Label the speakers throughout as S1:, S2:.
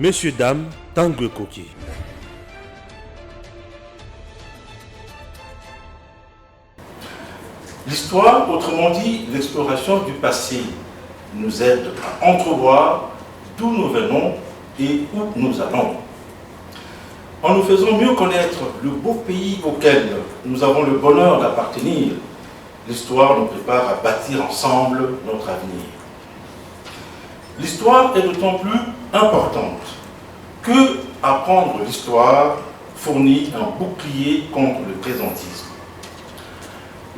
S1: Monsieur Dame Tanguy Koki.
S2: L'histoire, autrement dit l'exploration du passé, nous aide à entrevoir d'où nous venons et où nous allons. En nous faisant mieux connaître le beau pays auquel nous avons le bonheur d'appartenir, l'histoire nous prépare à bâtir ensemble notre avenir. L'histoire est d'autant plus importante que apprendre l'histoire fournit un bouclier contre le présentisme.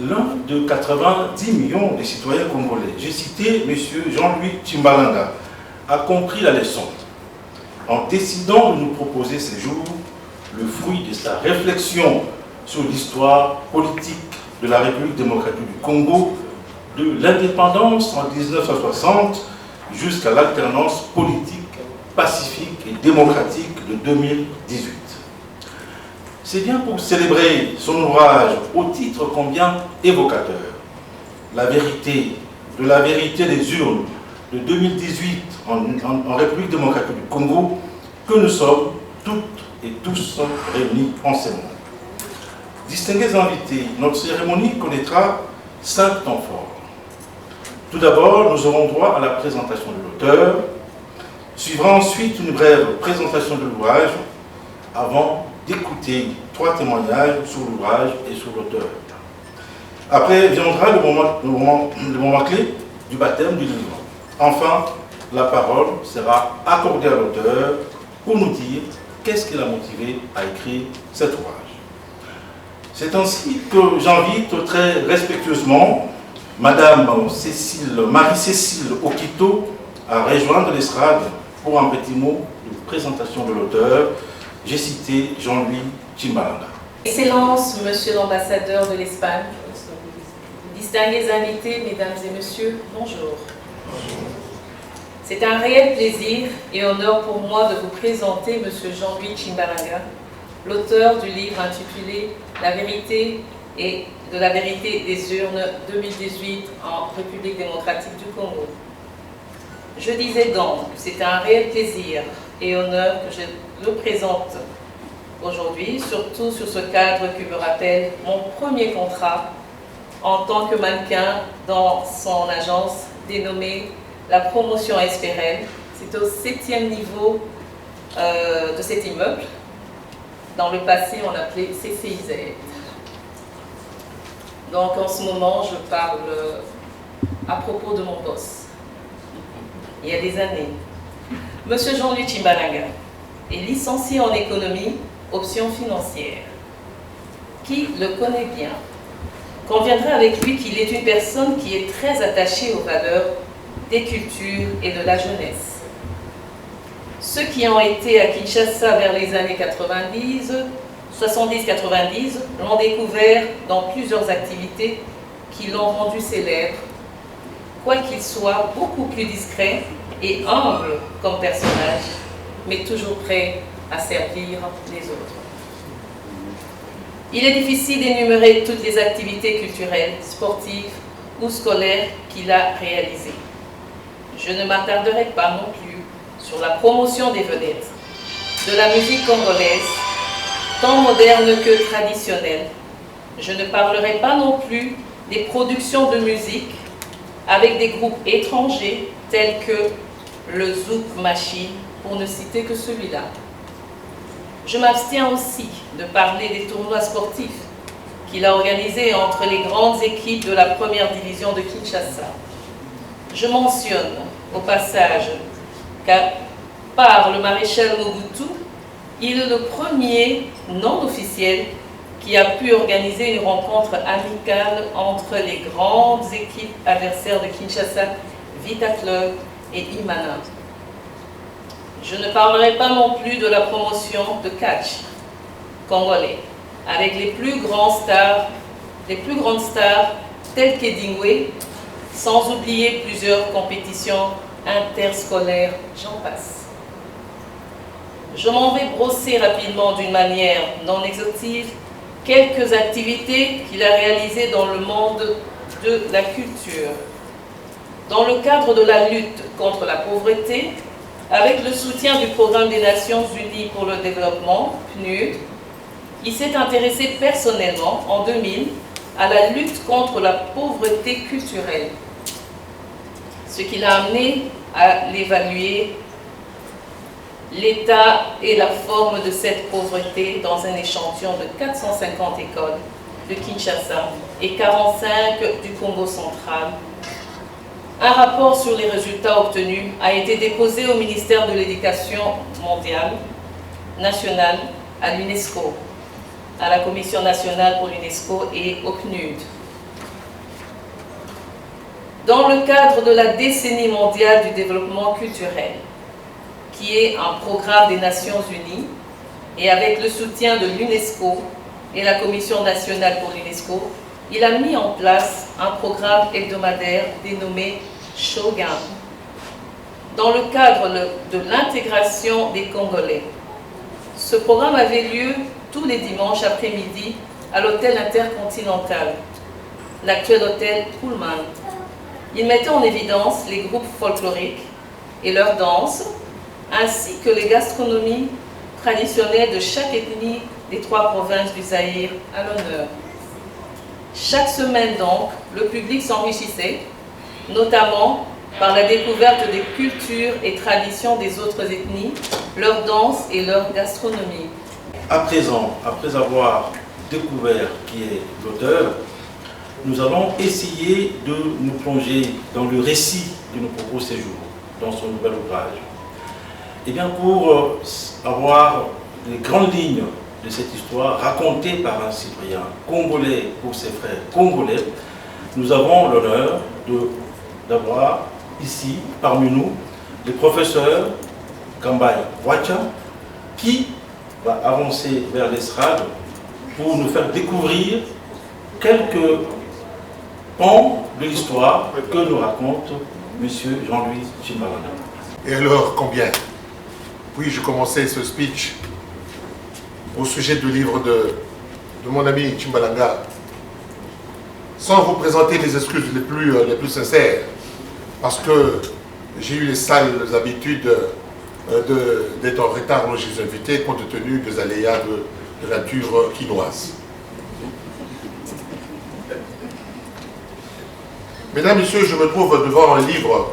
S2: L'un de 90 millions de citoyens congolais, j'ai cité M. Jean-Louis Tshimbalanga, a compris la leçon en décidant de nous proposer ces jours le fruit de sa réflexion sur l'histoire politique de la République démocratique du Congo, de l'indépendance en 1960 jusqu'à l'alternance politique, pacifique et démocratique de 2018. C'est bien pour célébrer son ouvrage au titre combien évocateur, La vérité, de la vérité des urnes de 2018 en République démocratique du Congo, que nous sommes toutes et tous réunis en ce moment. Distingués invités, notre cérémonie connaîtra 5 temps forts. Tout d'abord, nous aurons droit à la présentation de l'auteur. Suivra ensuite une brève présentation de l'ouvrage avant d'écouter 3 témoignages sur l'ouvrage et sur l'auteur. Après viendra le moment clé du baptême du livre. Enfin, la parole sera accordée à l'auteur pour nous dire qu'est-ce qui l'a motivé à écrire cet ouvrage. C'est ainsi que j'invite très respectueusement Madame Marie-Cécile Okito à rejoindre l'estrade pour un petit mot de présentation de l'auteur. J'ai cité Jean-Louis Tshimbalanga.
S3: Excellence, Monsieur l'ambassadeur de l'Espagne, distingués invités, Mesdames et Messieurs, bonjour. C'est un réel plaisir et honneur pour moi de vous présenter Monsieur Jean-Louis Tshimbalanga, l'auteur du livre intitulé La vérité et de la vérité des urnes 2018 en République démocratique du Congo. Je disais donc, c'est un réel plaisir et honneur que je le présente aujourd'hui, surtout sur ce cadre qui me rappelle mon premier contrat en tant que mannequin dans son agence dénommée La Promotion Espérel. C'est au 7e niveau de cet immeuble. Dans le passé, on l'appelait CCIZ. Donc en ce moment, je parle à propos de mon boss. Il y a des années. Monsieur Jean-Louis Tshimbalanga est licencié en économie, option financière. Qui le connaît bien conviendra avec lui qu'il est une personne qui est très attachée aux valeurs des cultures et de la jeunesse. Ceux qui ont été à Kinshasa vers les années 70-90 l'ont découvert dans plusieurs activités qui l'ont rendu célèbre, quoiqu'il soit beaucoup plus discret et humble comme personnage, mais toujours prêt à servir les autres. Il est difficile d'énumérer toutes les activités culturelles, sportives ou scolaires qu'il a réalisées. Je ne m'attarderai pas non plus sur la promotion des vedettes, de la musique congolaise, tant moderne que traditionnelle. Je ne parlerai pas non plus des productions de musique avec des groupes étrangers tels que le Zouk Machine, pour ne citer que celui-là. Je m'abstiens aussi de parler des tournois sportifs qu'il a organisés entre les grandes équipes de la première division de Kinshasa. Je mentionne au passage qu'à part le maréchal Mobutu, il est le premier non officiel qui a pu organiser une rencontre amicale entre les grandes équipes adversaires de Kinshasa, Vita Club et Imana. Je ne parlerai pas non plus de la promotion de catch congolais, avec les plus grandes stars telles qu'Edingwe, sans oublier plusieurs compétitions interscolaires, j'en passe. Je m'en vais brosser rapidement d'une manière non exhaustive quelques activités qu'il a réalisées dans le monde de la culture. Dans le cadre de la lutte contre la pauvreté, avec le soutien du Programme des Nations Unies pour le développement, PNUD, il s'est intéressé personnellement, en 2000, à la lutte contre la pauvreté culturelle, ce qui l'a amené à l'évaluer, l'état et la forme de cette pauvreté dans un échantillon de 450 écoles de Kinshasa et 45 du Congo central. Un rapport sur les résultats obtenus a été déposé au ministère de l'Éducation mondiale, nationale, à l'UNESCO, à la Commission nationale pour l'UNESCO et au PNUD. Dans le cadre de la décennie mondiale du développement culturel, qui est un programme des Nations Unies, et avec le soutien de l'UNESCO et la Commission nationale pour l'UNESCO, il a mis en place un programme hebdomadaire dénommé Shogun, dans le cadre de l'intégration des Congolais. Ce programme avait lieu tous les dimanches après-midi à l'hôtel intercontinental, l'actuel hôtel Pullman. Il mettait en évidence les groupes folkloriques et leurs danses, ainsi que les gastronomies traditionnelles de chaque ethnie des 3 provinces du Zaïre à l'honneur. Chaque semaine donc, le public s'enrichissait, notamment par la découverte des cultures et traditions des autres ethnies, leurs danses et leur gastronomie.
S2: À présent, après avoir découvert qui est l'auteur, nous allons essayer de nous plonger dans le récit de nos propos séjours, dans son nouvel ouvrage. Et bien pour avoir les grandes lignes de cette histoire racontée par un citoyen congolais pour ses frères congolais, nous avons l'honneur d'avoir ici, parmi nous, le professeur Kambay Wacha, qui va avancer vers l'estrade pour nous faire découvrir quelques pans de l'histoire que nous raconte M. Jean-Louis Tshimbalanga.
S4: Et alors, combien? Puis-je commencer ce speech au sujet du livre de mon ami Tshimbalanga, sans vous présenter les excuses les plus sincères, parce que j'ai eu les sales habitudes d'être en retard aux Jeux invités compte tenu des aléas de nature quinoise. Mesdames, Messieurs, je me trouve devant un livre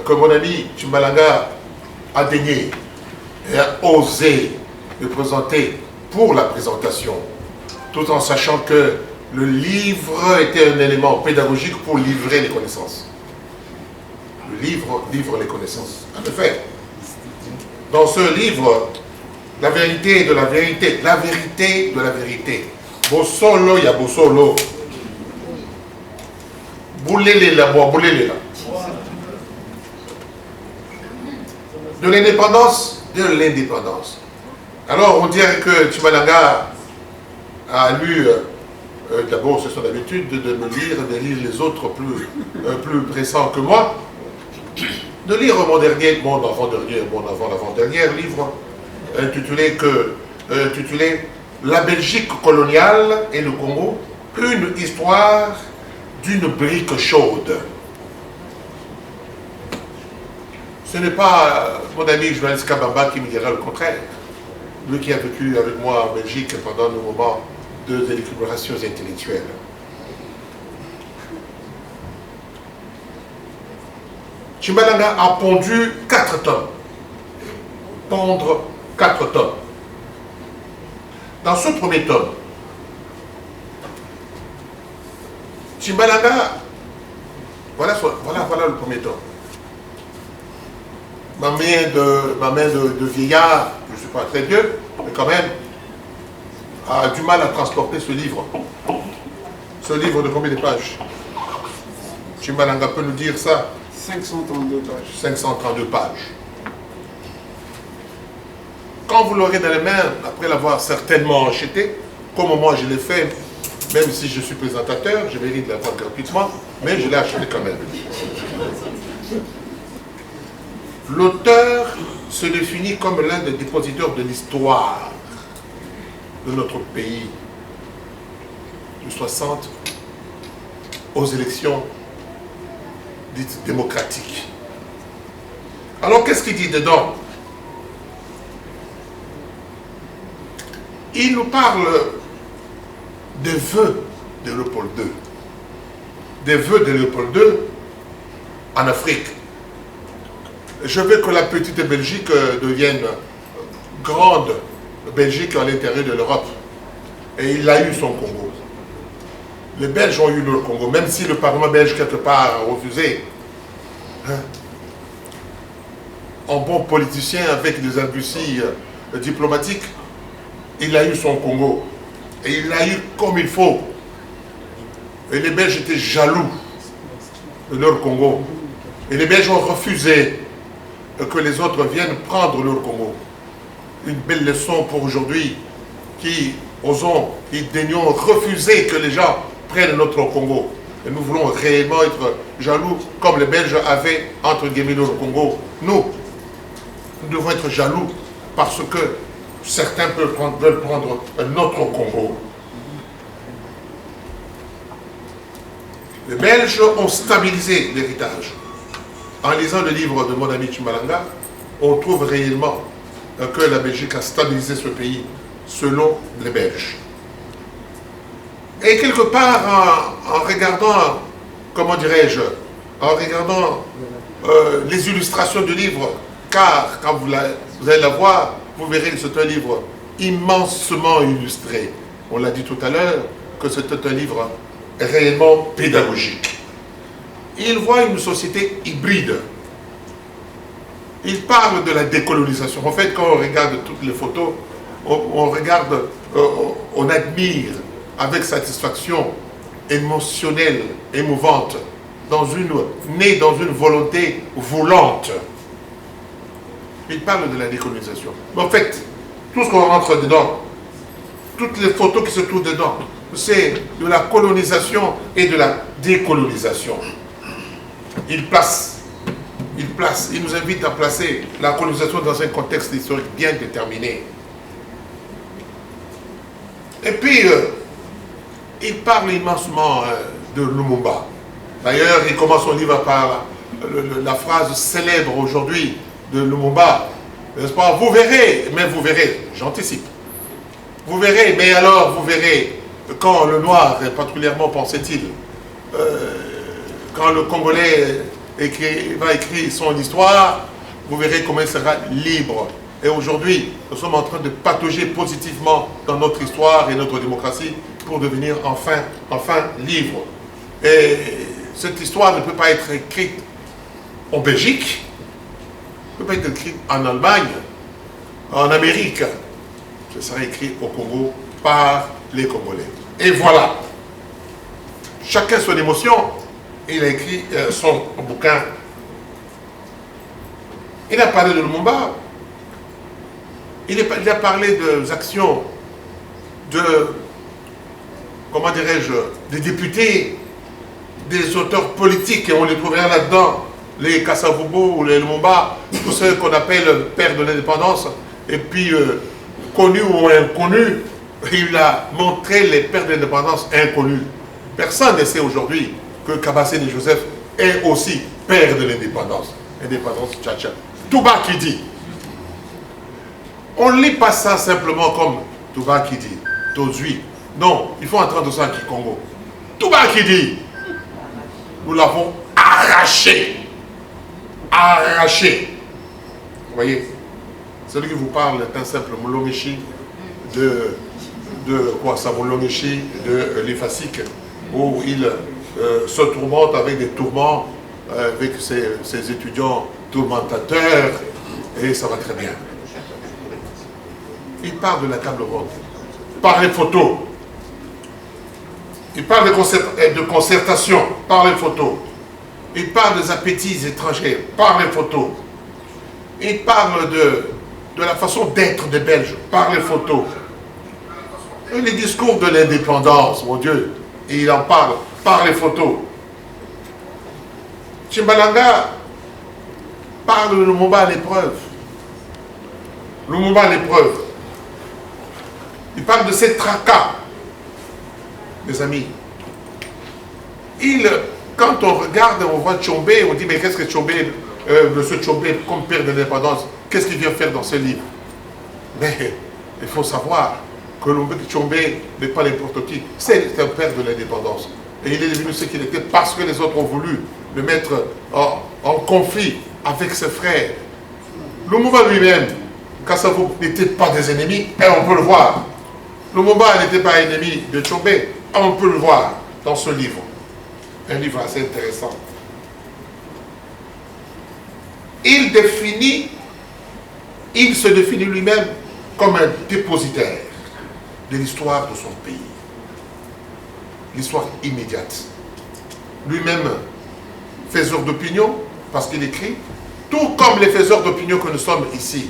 S4: que mon ami Tshimbalanga a daigné et a osé me présenter pour la présentation, tout en sachant que le livre était un élément pédagogique pour livrer les connaissances. Le livre livre les connaissances. En effet, dans ce livre, la vérité de la vérité, la vérité de la vérité. Bosolo ya bosolo. Boulele la bois, boulele la. De l'indépendance, de l'indépendance. Alors on dirait que Tshimbalanga a lu, d'abord c'est son habitude de me lire, de lire les autres plus pressants que moi, de lire mon avant-dernier livre intitulé La Belgique coloniale et le Congo, une histoire d'une brique chaude. Ce n'est pas mon ami Joël Skabamba qui me dira le contraire. Lui qui a vécu avec moi en Belgique pendant nos moments de délicubration intellectuelle. Tshimbalanga a pondu 4 tomes. Pondre 4 tomes. Dans ce premier tome, Tshimbalanga, voilà le premier tome. Ma main de vieillard, je ne suis pas très vieux, mais quand même, a du mal à transporter ce livre. Ce livre de combien de pages? Tshimbalanga peut nous dire ça?
S5: 532 pages.
S4: 532 pages. Quand vous l'aurez dans les mains, après l'avoir certainement acheté, comme moi je l'ai fait, même si je suis présentateur, je mérite de l'avoir gratuitement, mais je l'ai acheté quand même. L'auteur se définit comme l'un des dépositaires de l'histoire de notre pays, de 60 aux élections dites démocratiques, Alors qu'est-ce qu'il dit dedans? Il nous parle des vœux de Léopold II. Des vœux de Léopold II en Afrique. Je veux que la petite Belgique devienne grande Belgique à l'intérieur de l'Europe. Et il a eu son Congo. Les Belges ont eu leur Congo, même si le Parlement belge quelque part a refusé. En bon politicien avec des arguties diplomatiques, il a eu son Congo. Et il l'a eu comme il faut. Et les Belges étaient jaloux de leur Congo. Et les Belges ont refusé que les autres viennent prendre leur Congo. Une belle leçon pour aujourd'hui qui osons, qui daignons refuser que les gens prennent notre Congo. Et nous voulons réellement être jaloux comme les Belges avaient entre guillemets leur Congo. Nous devons être jaloux parce que certains veulent prendre notre Congo. Les Belges ont stabilisé l'héritage. En lisant le livre de mon ami Chimalanga, on trouve réellement que la Belgique a stabilisé ce pays selon les Belges. Et quelque part, en regardant, comment dirais-je, en regardant les illustrations du livre, car quand vous allez la voir, vous verrez que c'est un livre immensement illustré. On l'a dit tout à l'heure, que c'était un livre réellement pédagogique. Il voit une société hybride. Il parle de la décolonisation. En fait, quand on regarde toutes les photos, on regarde, on admire avec satisfaction émotionnelle, émouvante, née dans une volonté volante. Il parle de la décolonisation. Mais en fait, tout ce qu'on rentre dedans, toutes les photos qui se trouvent dedans, c'est de la colonisation et de la décolonisation. Il nous invite à placer la colonisation dans un contexte historique bien déterminé. Et puis, il parle immensement de Lumumba. D'ailleurs, il commence son livre par la phrase célèbre aujourd'hui de Lumumba. N'est-ce pas? Vous verrez, mais vous verrez, j'anticipe. Vous verrez, mais alors vous verrez, quand le noir, particulièrement pensait-il, quand le Congolais va écrire son histoire, vous verrez comment il sera libre. Et aujourd'hui, nous sommes en train de patauger positivement dans notre histoire et notre démocratie pour devenir enfin libre. Et cette histoire ne peut pas être écrite en Belgique, ne peut pas être écrite en Allemagne, en Amérique. Ce sera écrit au Congo par les Congolais. Et voilà. Chacun son émotion. Il a écrit son bouquin. Il a parlé de Lumumba. Il a parlé des actions de, comment dirais-je, des députés, des auteurs politiques, et on les trouvera là-dedans, les Kasavubu ou les Lumumba, tous ceux qu'on appelle pères de l'indépendance, et puis connus ou inconnus, il a montré les pères de l'indépendance inconnus. Personne ne sait aujourd'hui que Kabassé de Joseph est aussi père de l'indépendance. Indépendance tchatcha. Touba qui dit. On ne lit pas ça simplement comme Touba qui dit, Tozui. Non, il faut entendre ça en Congo. Touba qui dit. Nous l'avons arraché. Arraché. Vous voyez, celui qui vous parle est un simple Molomichi de Molomichi de l'Ifasik, où il se tourmente avec des tourments, avec ses étudiants tourmentateurs, et ça va très bien. Il parle de la table ronde, par les photos. Il parle de concertation, par les photos. Il parle des appétits étrangers, par les photos. Il parle de la façon d'être des Belges, par les photos. Et les discours de l'indépendance, mon Dieu, et il en parle par les photos. Chimalanga parle de Lumumba à l'épreuve. Lumumba à l'épreuve. Il parle de ses tracas, mes amis. Il quand on regarde, on voit Tchombe, on dit mais qu'est-ce que Tchombe, monsieur Tchombe, comme père de l'indépendance, qu'est-ce qu'il vient faire dans ce livre? Mais il faut savoir que Tchombe n'est pas n'importe qui, c'est un père de l'indépendance. Et il est devenu ce qu'il était parce que les autres ont voulu le mettre en conflit avec ses frères. Lumumba lui-même, Kassavo n'était pas des ennemis, et on peut le voir. Lumumba n'était pas ennemi de Tchombe, on peut le voir dans ce livre. Un livre assez intéressant. Il se définit lui-même comme un dépositaire de l'histoire de son pays. L'histoire immédiate. Lui-même, faiseur d'opinion, parce qu'il écrit, tout comme les faiseurs d'opinion que nous sommes ici.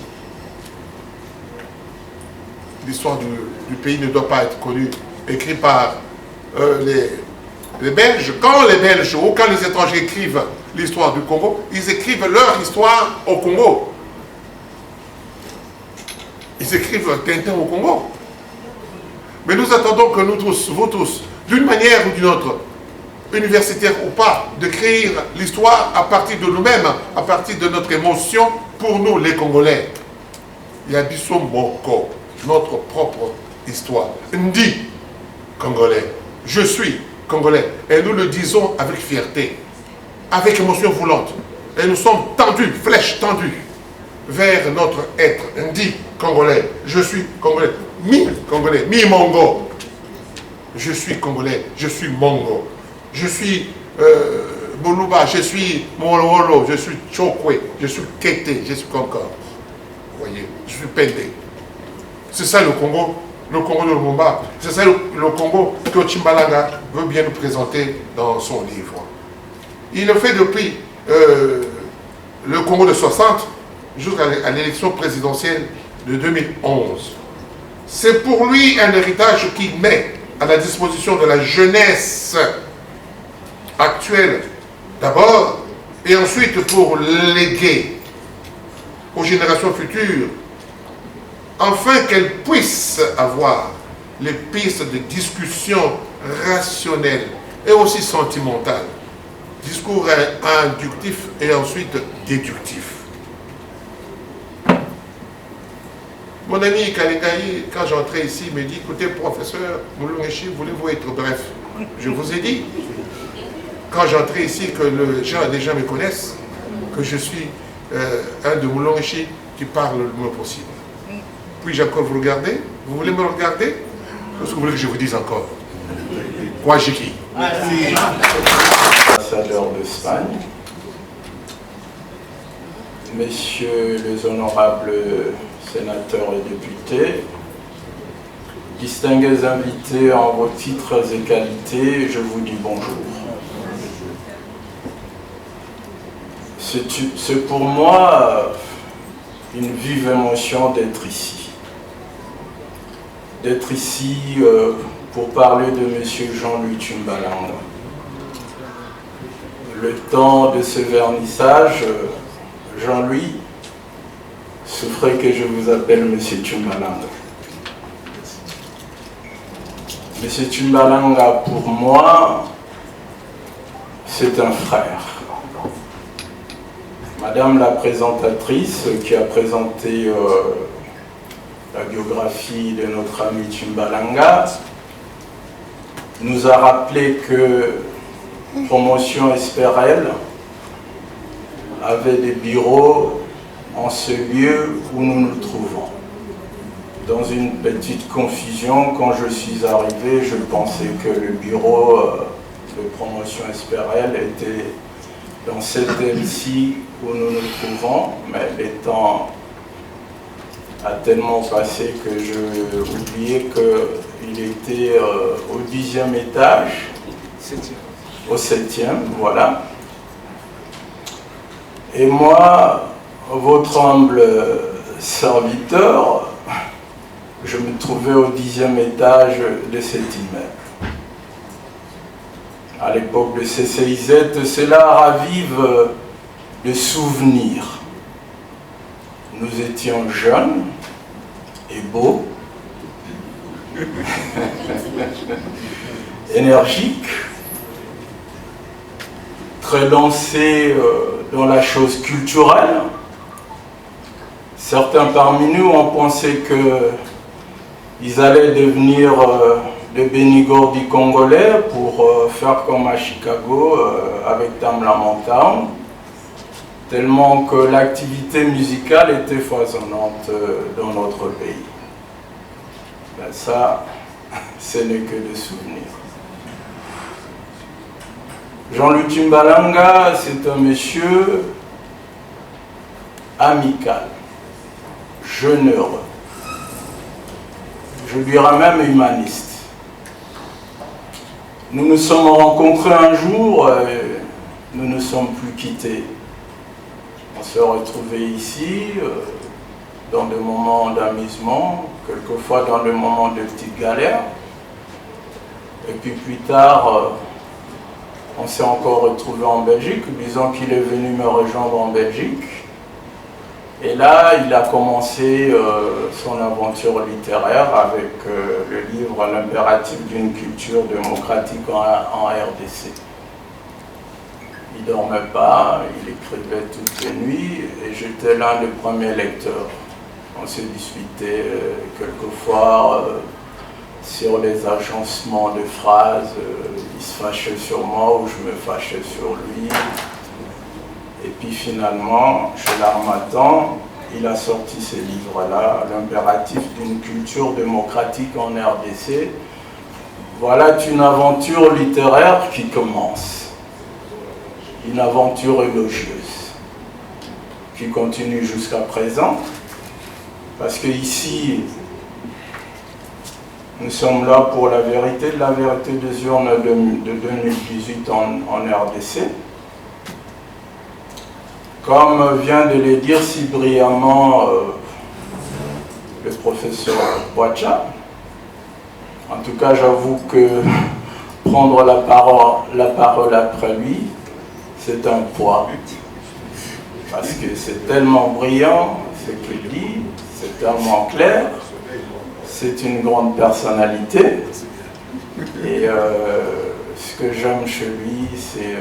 S4: L'histoire du pays ne doit pas être connue, écrit par les Belges. Quand les Belges ou quand les étrangers écrivent l'histoire du Congo, ils écrivent leur histoire au Congo. Ils écrivent Tintin au Congo. Mais nous attendons que nous tous, vous tous, d'une manière ou d'une autre, universitaire ou pas, d'écrire l'histoire à partir de nous-mêmes, à partir de notre émotion, pour nous les Congolais. Yabiso Moko, notre propre histoire. Ndi, Congolais. Je suis Congolais. Et nous le disons avec fierté, avec émotion voulante. Et nous sommes tendus, flèches tendues, vers notre être. Ndi, Congolais. Je suis Congolais. Mi-Congolais. Mi-Mongo. Je suis Congolais. Je suis Mongo. Je suis Boluba. Je suis Mololo. Je suis Chokwe. Je suis Kété. Je suis Concorde. Vous voyez, je suis Pendé. C'est ça le Congo de Lumumba. C'est ça le Congo que Tshimbalanga veut bien nous présenter dans son livre. Il le fait depuis le Congo de 60 jusqu'à l'élection présidentielle de 2011. C'est pour lui un héritage qu'il met à la disposition de la jeunesse actuelle d'abord, et ensuite pour léguer aux générations futures, afin qu'elles puissent avoir les pistes de discussion rationnelles et aussi sentimentales. Discours inductif et ensuite déductif. Mon ami Kalingaï, quand j'entrais ici, me dit, écoutez, professeur Moulongeshi, voulez-vous être bref? Je vous ai dit, quand j'entrais ici, que les gens me connaissent, que je suis un de Moulongeshi qui parle le moins possible. Puis-je encore vous regarder? Vous voulez me regarder? Qu'est-ce que vous voulez que je vous dise encore? Quoi, Jiki?
S6: Merci. Ambassadeur d'Espagne, messieurs les honorables sénateurs et députés, distingués invités en vos titres et qualités, je vous dis bonjour. C'est pour moi une vive émotion d'être ici. D'être ici pour parler de M. Jean-Louis Tshimbalanga. Le temps de ce vernissage, Jean-Louis, souffrez que je vous appelle M. Tshimbalanga. M. Tshimbalanga, pour moi, c'est un frère. Madame la présentatrice qui a présenté la biographie de notre ami Tshimbalanga nous a rappelé que Promotion Esperel avait des bureaux en ce lieu où nous nous trouvons. Dans une petite confusion, quand je suis arrivé, je pensais que le bureau de Promotion Esperel était dans cette aile-ci où nous nous trouvons, mais le temps a tellement passé que je oubliais qu'il était au 10e étage, au 7e, voilà. Et moi, votre humble serviteur, je me trouvais au 10e étage de cet immeuble. À l'époque de CCIZ, cela ravive des souvenirs. Nous étions jeunes et beaux, énergiques, très lancés dans la chose culturelle. Certains parmi nous ont pensé qu'ils allaient devenir des Benigordi congolais pour faire comme à Chicago avec Tamla Motown, tellement que l'activité musicale était foisonnante dans notre pays. Ben ça, ce n'est que des souvenirs. Jean-Luc Timbalanga, c'est un monsieur amical, généreux, je dirais même humaniste. Nous nous sommes rencontrés un jour et nous ne sommes plus quittés. On s'est retrouvés ici dans des moments d'amusement, quelquefois dans des moments de petites galères. Et puis plus tard, on s'est encore retrouvé en Belgique, disons qu'il est venu me rejoindre en Belgique. Et là, il a commencé son aventure littéraire avec le livre « L'impératif d'une culture démocratique en RDC ». Il ne dormait pas, il écrivait toutes les nuits et j'étais l'un des premiers lecteurs. On s'est disputé quelquefois sur les agencements de phrases, il se fâchait sur moi ou je me fâchais sur lui. Et puis finalement, chez l'Harmattan, il a sorti ces livres-là, L'impératif d'une culture démocratique en RDC. Voilà une aventure littéraire qui commence. Une aventure élogieuse, qui continue jusqu'à présent. Parce que ici, nous sommes là pour la vérité des urnes de 2018 en RDC. Comme vient de le dire si brillamment le professeur Boacha, en tout cas j'avoue que prendre la parole après lui, c'est un poids. Parce que c'est tellement brillant ce qu'il dit, c'est tellement clair, c'est une grande personnalité. Et ce que j'aime chez lui, c'est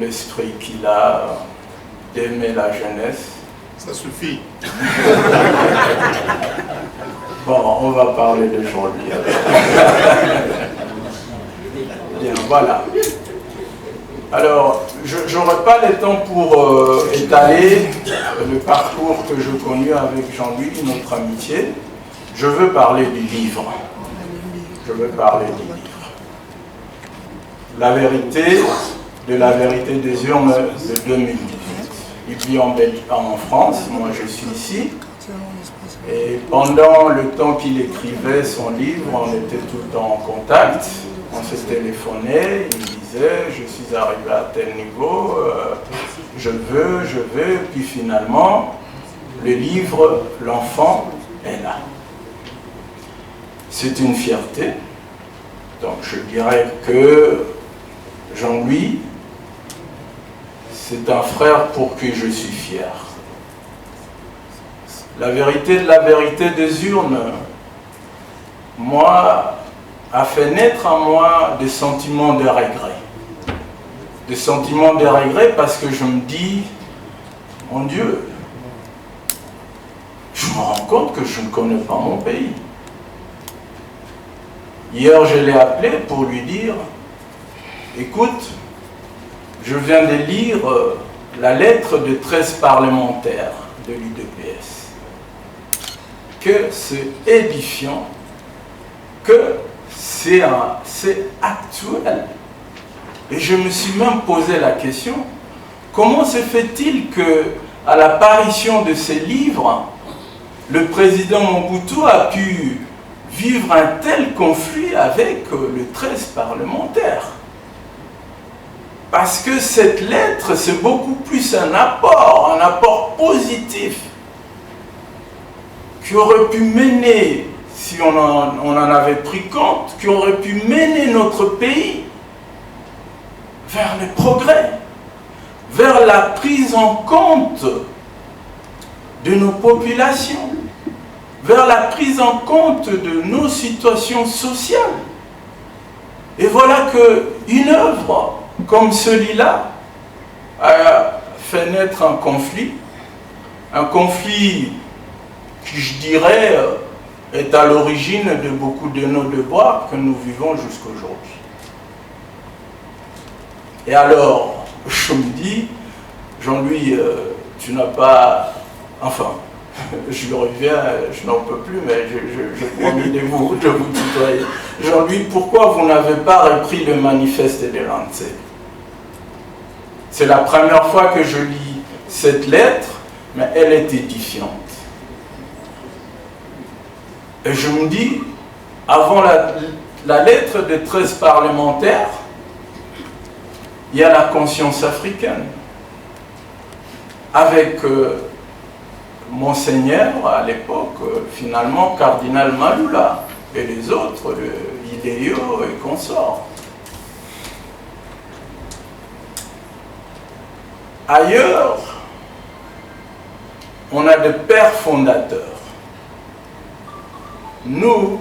S6: l'esprit qu'il a d'aimer la jeunesse.
S4: Ça suffit.
S6: Bon, on va parler d'aujourd'hui. Bien, voilà. Alors, je n'aurai pas le temps pour étaler le parcours que je connais avec Jean-Louis, notre amitié. Je veux parler du livre. Je veux parler du livre. La vérité des urnes de 2018. Il vit en France, moi je suis ici. Et pendant le temps qu'il écrivait son livre, on était tout le temps en contact. On se téléphonait, il disait, je suis arrivé à tel niveau, je veux, puis finalement, le livre, l'enfant est là. C'est une fierté. Donc je dirais que Jean-Louis, c'est un frère pour qui je suis fier. La vérité des urnes, moi, a fait naître en moi des sentiments de regret. Des sentiments de regret parce que je me dis, mon Dieu, je me rends compte que je ne connais pas mon pays. Hier, je l'ai appelé pour lui dire, écoute, je viens de lire la lettre de 13 parlementaires de l'UDPS. Que c'est édifiant, que c'est actuel. Et je me suis même posé la question, comment se fait-il que, à l'apparition de ces livres, le président Mobutu a pu vivre un tel conflit avec les 13 parlementaires? Parce que cette lettre, c'est beaucoup plus un apport positif, qui aurait pu mener, si on en avait pris compte, qui aurait pu mener notre pays vers le progrès, vers la prise en compte de nos populations, vers la prise en compte de nos situations sociales. Et voilà qu'une œuvre comme celui-là a fait naître un conflit qui, je dirais, est à l'origine de beaucoup de nos devoirs que nous vivons jusqu'aujourd'hui. Et alors, je me dis, Jean-Louis, tu n'as pas... Enfin, je le reviens, je n'en peux plus, mais je promis de vous tutoyer. Jean-Louis, pourquoi vous n'avez pas repris le manifeste de l'ANSE? C'est la première fois que je lis cette lettre, mais elle est édifiante. Et je me dis, avant la lettre des 13 parlementaires, il y a la conscience africaine. Avec Monseigneur, à l'époque, finalement, cardinal Maloula, et les autres, Idéo et consorts. Ailleurs, on a des pères fondateurs. Nous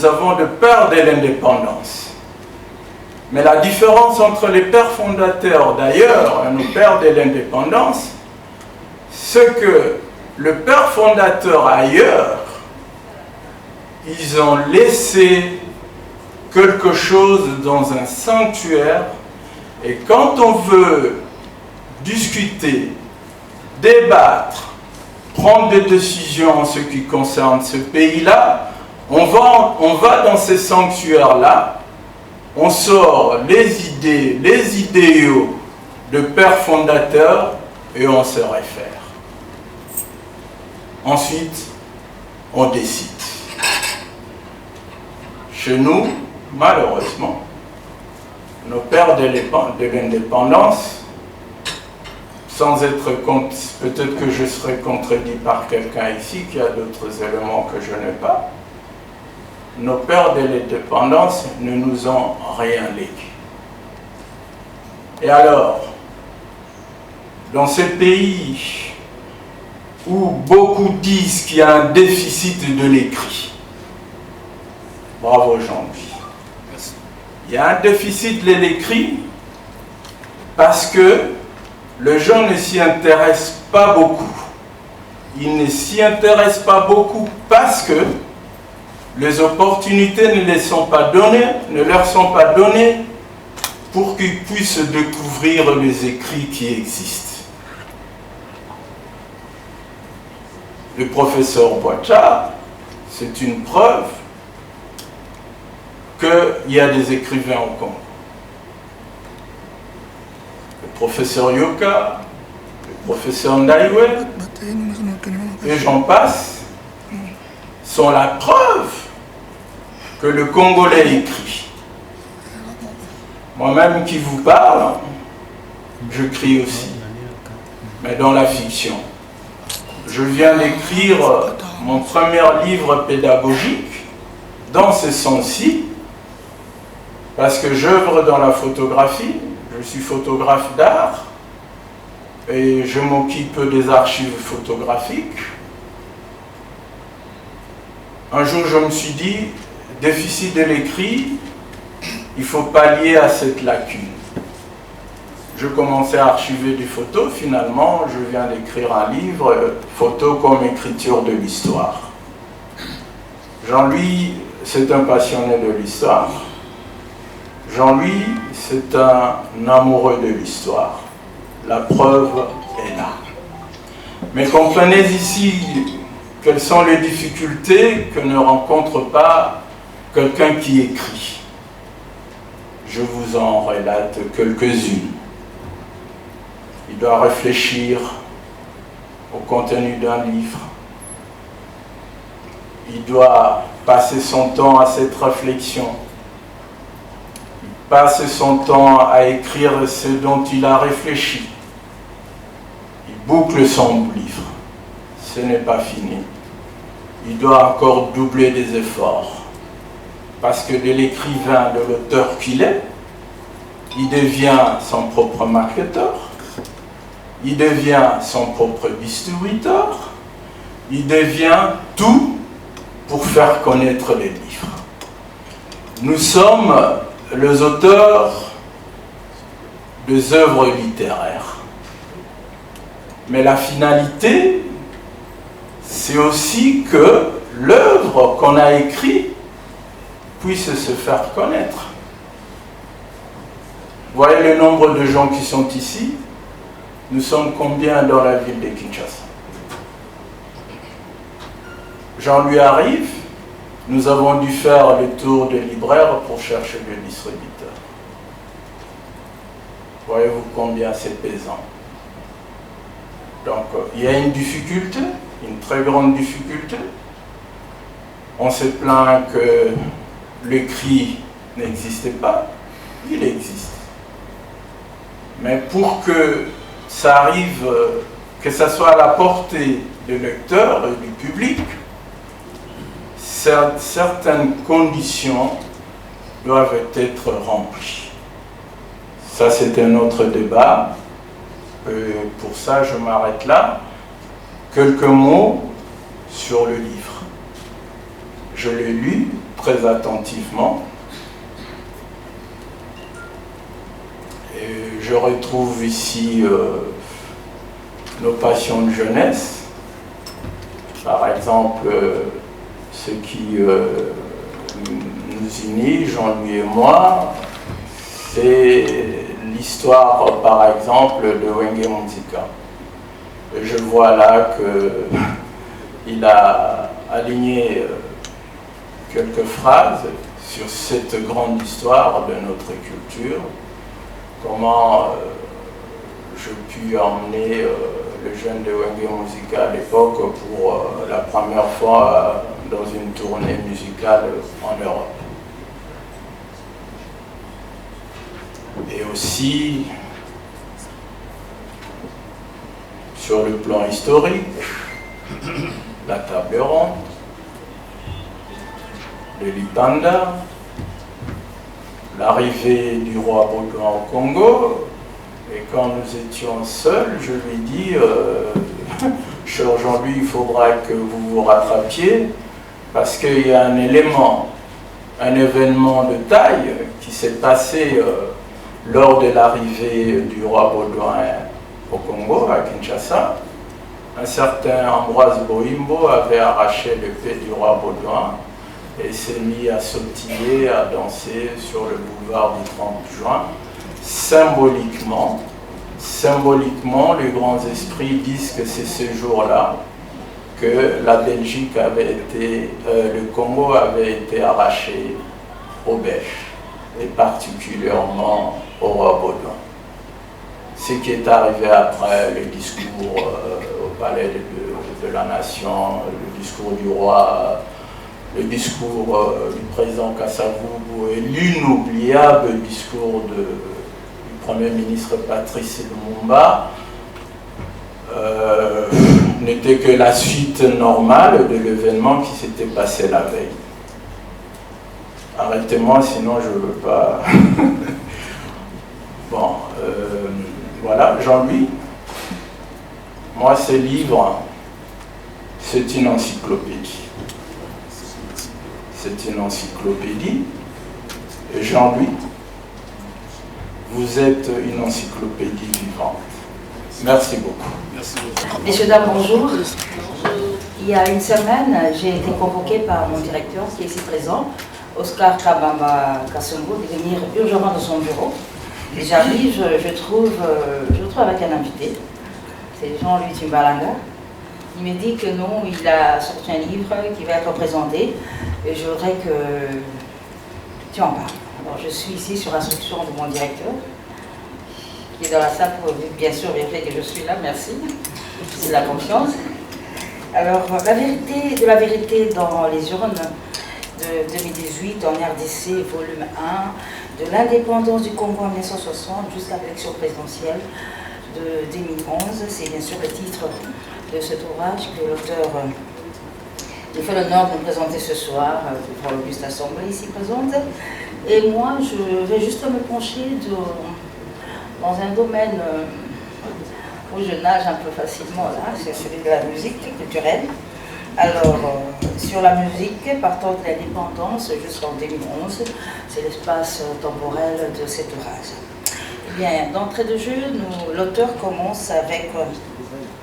S6: avons des pères de l'indépendance. Mais la différence entre les pères fondateurs d'ailleurs et nos pères de l'indépendance, c'est que le père fondateur ailleurs, ils ont laissé quelque chose dans un sanctuaire, et quand on veut discuter, débattre, prendre des décisions en ce qui concerne ce pays-là, on va dans ces sanctuaires-là, on sort les idées, les idéaux de pères fondateurs et on se réfère. Ensuite, on décide. Chez nous, malheureusement, nos pères de l'indépendance, sans être peut-être que je serai contredit par quelqu'un ici qui a d'autres éléments que je n'ai pas, nos pères de l'indépendance ne nous ont rien légué. Et alors, dans ces pays où beaucoup disent qu'il y a un déficit de l'écrit, bravo Jean-Louis, il y a un déficit de l'écrit parce que les gens ne s'y intéressent pas beaucoup. Ils ne s'y intéressent pas beaucoup parce que les opportunités ne leur sont pas données pour qu'ils puissent découvrir les écrits qui existent. Le professeur Boitcha, c'est une preuve qu'il y a des écrivains au Congo. Le professeur Yoka, le professeur Ndaïwe, et j'en passe, sont la preuve que le Congolais écrit. Moi-même qui vous parle, je crie aussi, mais dans la fiction. Je viens d'écrire mon premier livre pédagogique dans ce sens-ci, parce que j'œuvre dans la photographie, je suis photographe d'art, et je m'occupe des archives photographiques. Un jour, je me suis dit, déficit de l'écrit, il faut pallier à cette lacune. Je commençais à archiver des photos, finalement, je viens d'écrire un livre, Photos comme écriture de l'histoire. Jean-Louis, c'est un passionné de l'histoire. Jean-Louis, c'est un amoureux de l'histoire. La preuve est là. Mais comprenez ici quelles sont les difficultés que ne rencontre pas quelqu'un qui écrit. Je vous en relate quelques-unes. Il doit réfléchir au contenu d'un livre. Il doit passer son temps à cette réflexion. Il passe son temps à écrire ce dont il a réfléchi. Il boucle son livre. Ce n'est pas fini. Il doit encore doubler des efforts. Parce que de l'écrivain, de l'auteur qu'il est, il devient son propre marketeur, il devient son propre distributeur, il devient tout pour faire connaître les livres. Nous sommes les auteurs des œuvres littéraires. Mais la finalité, c'est aussi que l'œuvre qu'on a écrite puisse se faire connaître. Vous voyez le nombre de gens qui sont ici? Nous sommes combien dans la ville de Kinshasa? Jean-Louis arrive, nous avons dû faire le tour de libraire pour chercher le distributeur. Voyez-vous combien c'est pesant. Donc, il y a une difficulté, une très grande difficulté. On se plaint que l'écrit n'existait pas. Il existe. Mais pour que ça arrive, que ça soit à la portée du lecteur et du public, certaines conditions doivent être remplies. Ça, c'est un autre débat. Pour ça, je m'arrête là. Quelques mots sur le livre. Je l'ai lu très attentivement. Et je retrouve ici nos passions de jeunesse. Par exemple, ce qui nous unit, Jean-Louis et moi, c'est l'histoire, par exemple, de Wenge Monzika. Et je vois là qu'il a aligné quelques phrases sur cette grande histoire de notre culture, comment je puis emmener le jeune de Wenge Monzika à l'époque pour la première fois dans une tournée musicale en Europe. Et aussi, sur le plan historique, la table ronde, le Lipanda, l'arrivée du roi Baudouin au Congo. Et quand nous étions seuls, je lui dis, cher Jean-Louis, il faudra que vous vous rattrapiez, parce qu'il y a un élément, un événement de taille qui s'est passé lors de l'arrivée du roi Baudouin au Congo, à Kinshasa. Un certain Ambroise Boimbo avait arraché l'épée du roi Baudouin et s'est mis à sautiller, à danser sur le boulevard du 30 juin. Symboliquement, les grands esprits disent que c'est ce jour-là que la Belgique avait été, le Congo avait été arraché aux Belges, et particulièrement au roi Baudouin. Ce qui est arrivé après le discours au palais de la Nation, le discours du roi, le discours du président Kasavubu et l'inoubliable discours du Premier ministre Patrice Lumumba n'était que la suite normale de l'événement qui s'était passé la veille. Arrêtez-moi, sinon je ne veux pas... Bon, voilà, Jean-Louis. Moi, ce livre, c'est une encyclopédie. C'est une encyclopédie. Et Jean-Louis, vous êtes une encyclopédie vivante. Merci beaucoup.
S7: Messieurs, dames, bonjour. Il y a une semaine, j'ai été convoquée par mon directeur, qui est ici présent, Oscar Kabamba Kassongo, de venir urgemment dans son bureau. Et j'arrive, je trouve avec un invité, c'est Jean-Louis Timbalanga. Il me dit que non, il a sorti un livre qui va être présenté et je voudrais que tu en parles. Alors je suis ici sur instruction de mon directeur, qui est dans la salle pour bien sûr vérifier que je suis là, merci, c'est la confiance. Alors la vérité dans les urnes de 2018 en RDC, volume 1, de l'indépendance du Congo en 1960 jusqu'à l'élection présidentielle de 2011. C'est bien sûr le titre de cet ouvrage que l'auteur nous fait l'honneur de nous présenter ce soir devant l'auguste assemblée ici présente. Et moi, je vais juste me pencher dans un domaine où je nage un peu facilement là, c'est celui de la musique culturelle. Alors, sur la musique, partant de l'indépendance jusqu'en 2011, c'est l'espace temporel de cet ouvrage. Eh bien, d'entrée de jeu, l'auteur commence avec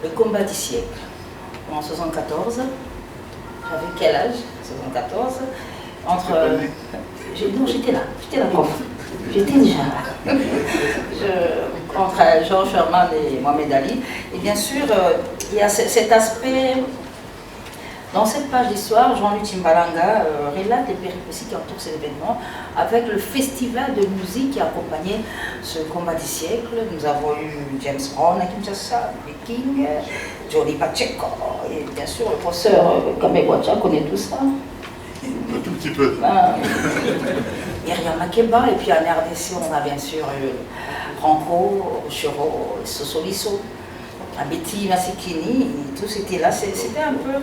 S7: le combat du siècle. En 74, j'avais quel âge? 74. Non, j'étais là, prof. J'étais déjà là. Entre Georges Sherman et Mohamed Ali. Et bien sûr, il y a cet aspect. Dans cette page d'histoire, Jean-Luc Timbalanga relate les péripéties qui entourent cet événement avec le festival de musique qui accompagnait ce combat du siècle. Nous avons eu James Brown à Kinshasa, les King, Johnny Pacheco, et bien sûr le professeur Kamegwacha connaît tout ça.
S4: Un tout petit peu.
S7: Myriam Makeba, et puis en RDC, on a bien sûr Franco, Chiro, Sosoliso, Betty Massikini, tous étaient là. C'était un peu,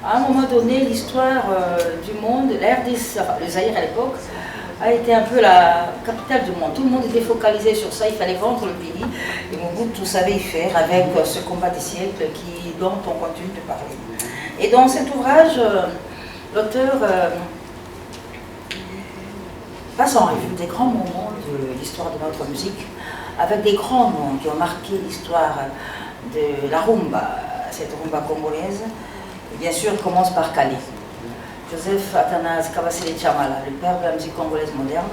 S7: à un moment donné, l'histoire du monde. La RDC, le Zaïre à l'époque, a été un peu la capitale du monde. Tout le monde était focalisé sur ça, il fallait vendre le pays. Et Mobutu savait y faire avec ce combat des siècles dont on continue de parler. Et dans cet ouvrage, l'auteur passe en revue des grands moments de l'histoire de notre musique, avec des grands noms qui ont marqué l'histoire de la rumba, cette rumba congolaise. Et bien sûr, il commence par Kali. Joseph Athanase Kabasele Chamala, le père de la musique congolaise moderne,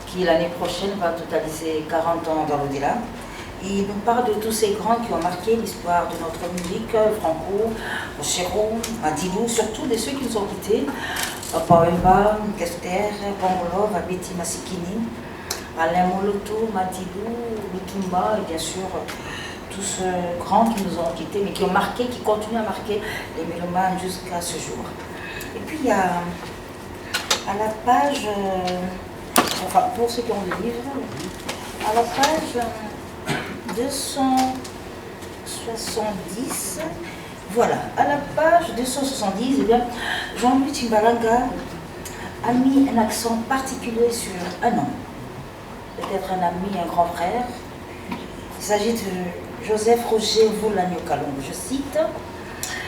S7: qui l'année prochaine va totaliser 40 ans dans l'au-delà. Il nous parle de tous ces grands qui ont marqué l'histoire de notre musique, Franco, Chiro, Madilou, surtout de ceux qui nous ont quittés, Pawemba, Kester, Bongolov, Betty Massikini, Alain Moloto, Madilou, Lutumba, et bien sûr tous ces grands qui nous ont quittés, mais qui ont marqué, qui continuent à marquer les mélomanes jusqu'à ce jour. Et puis il y a à la page, enfin pour ceux qui ont le livre, à la page 270, voilà, à la page 270, eh bien, Jean-Luc Timbalanga a mis un accent particulier sur un homme, peut-être un ami, un grand frère. Il s'agit de Joseph Roger Voulaniokalongo. Je cite,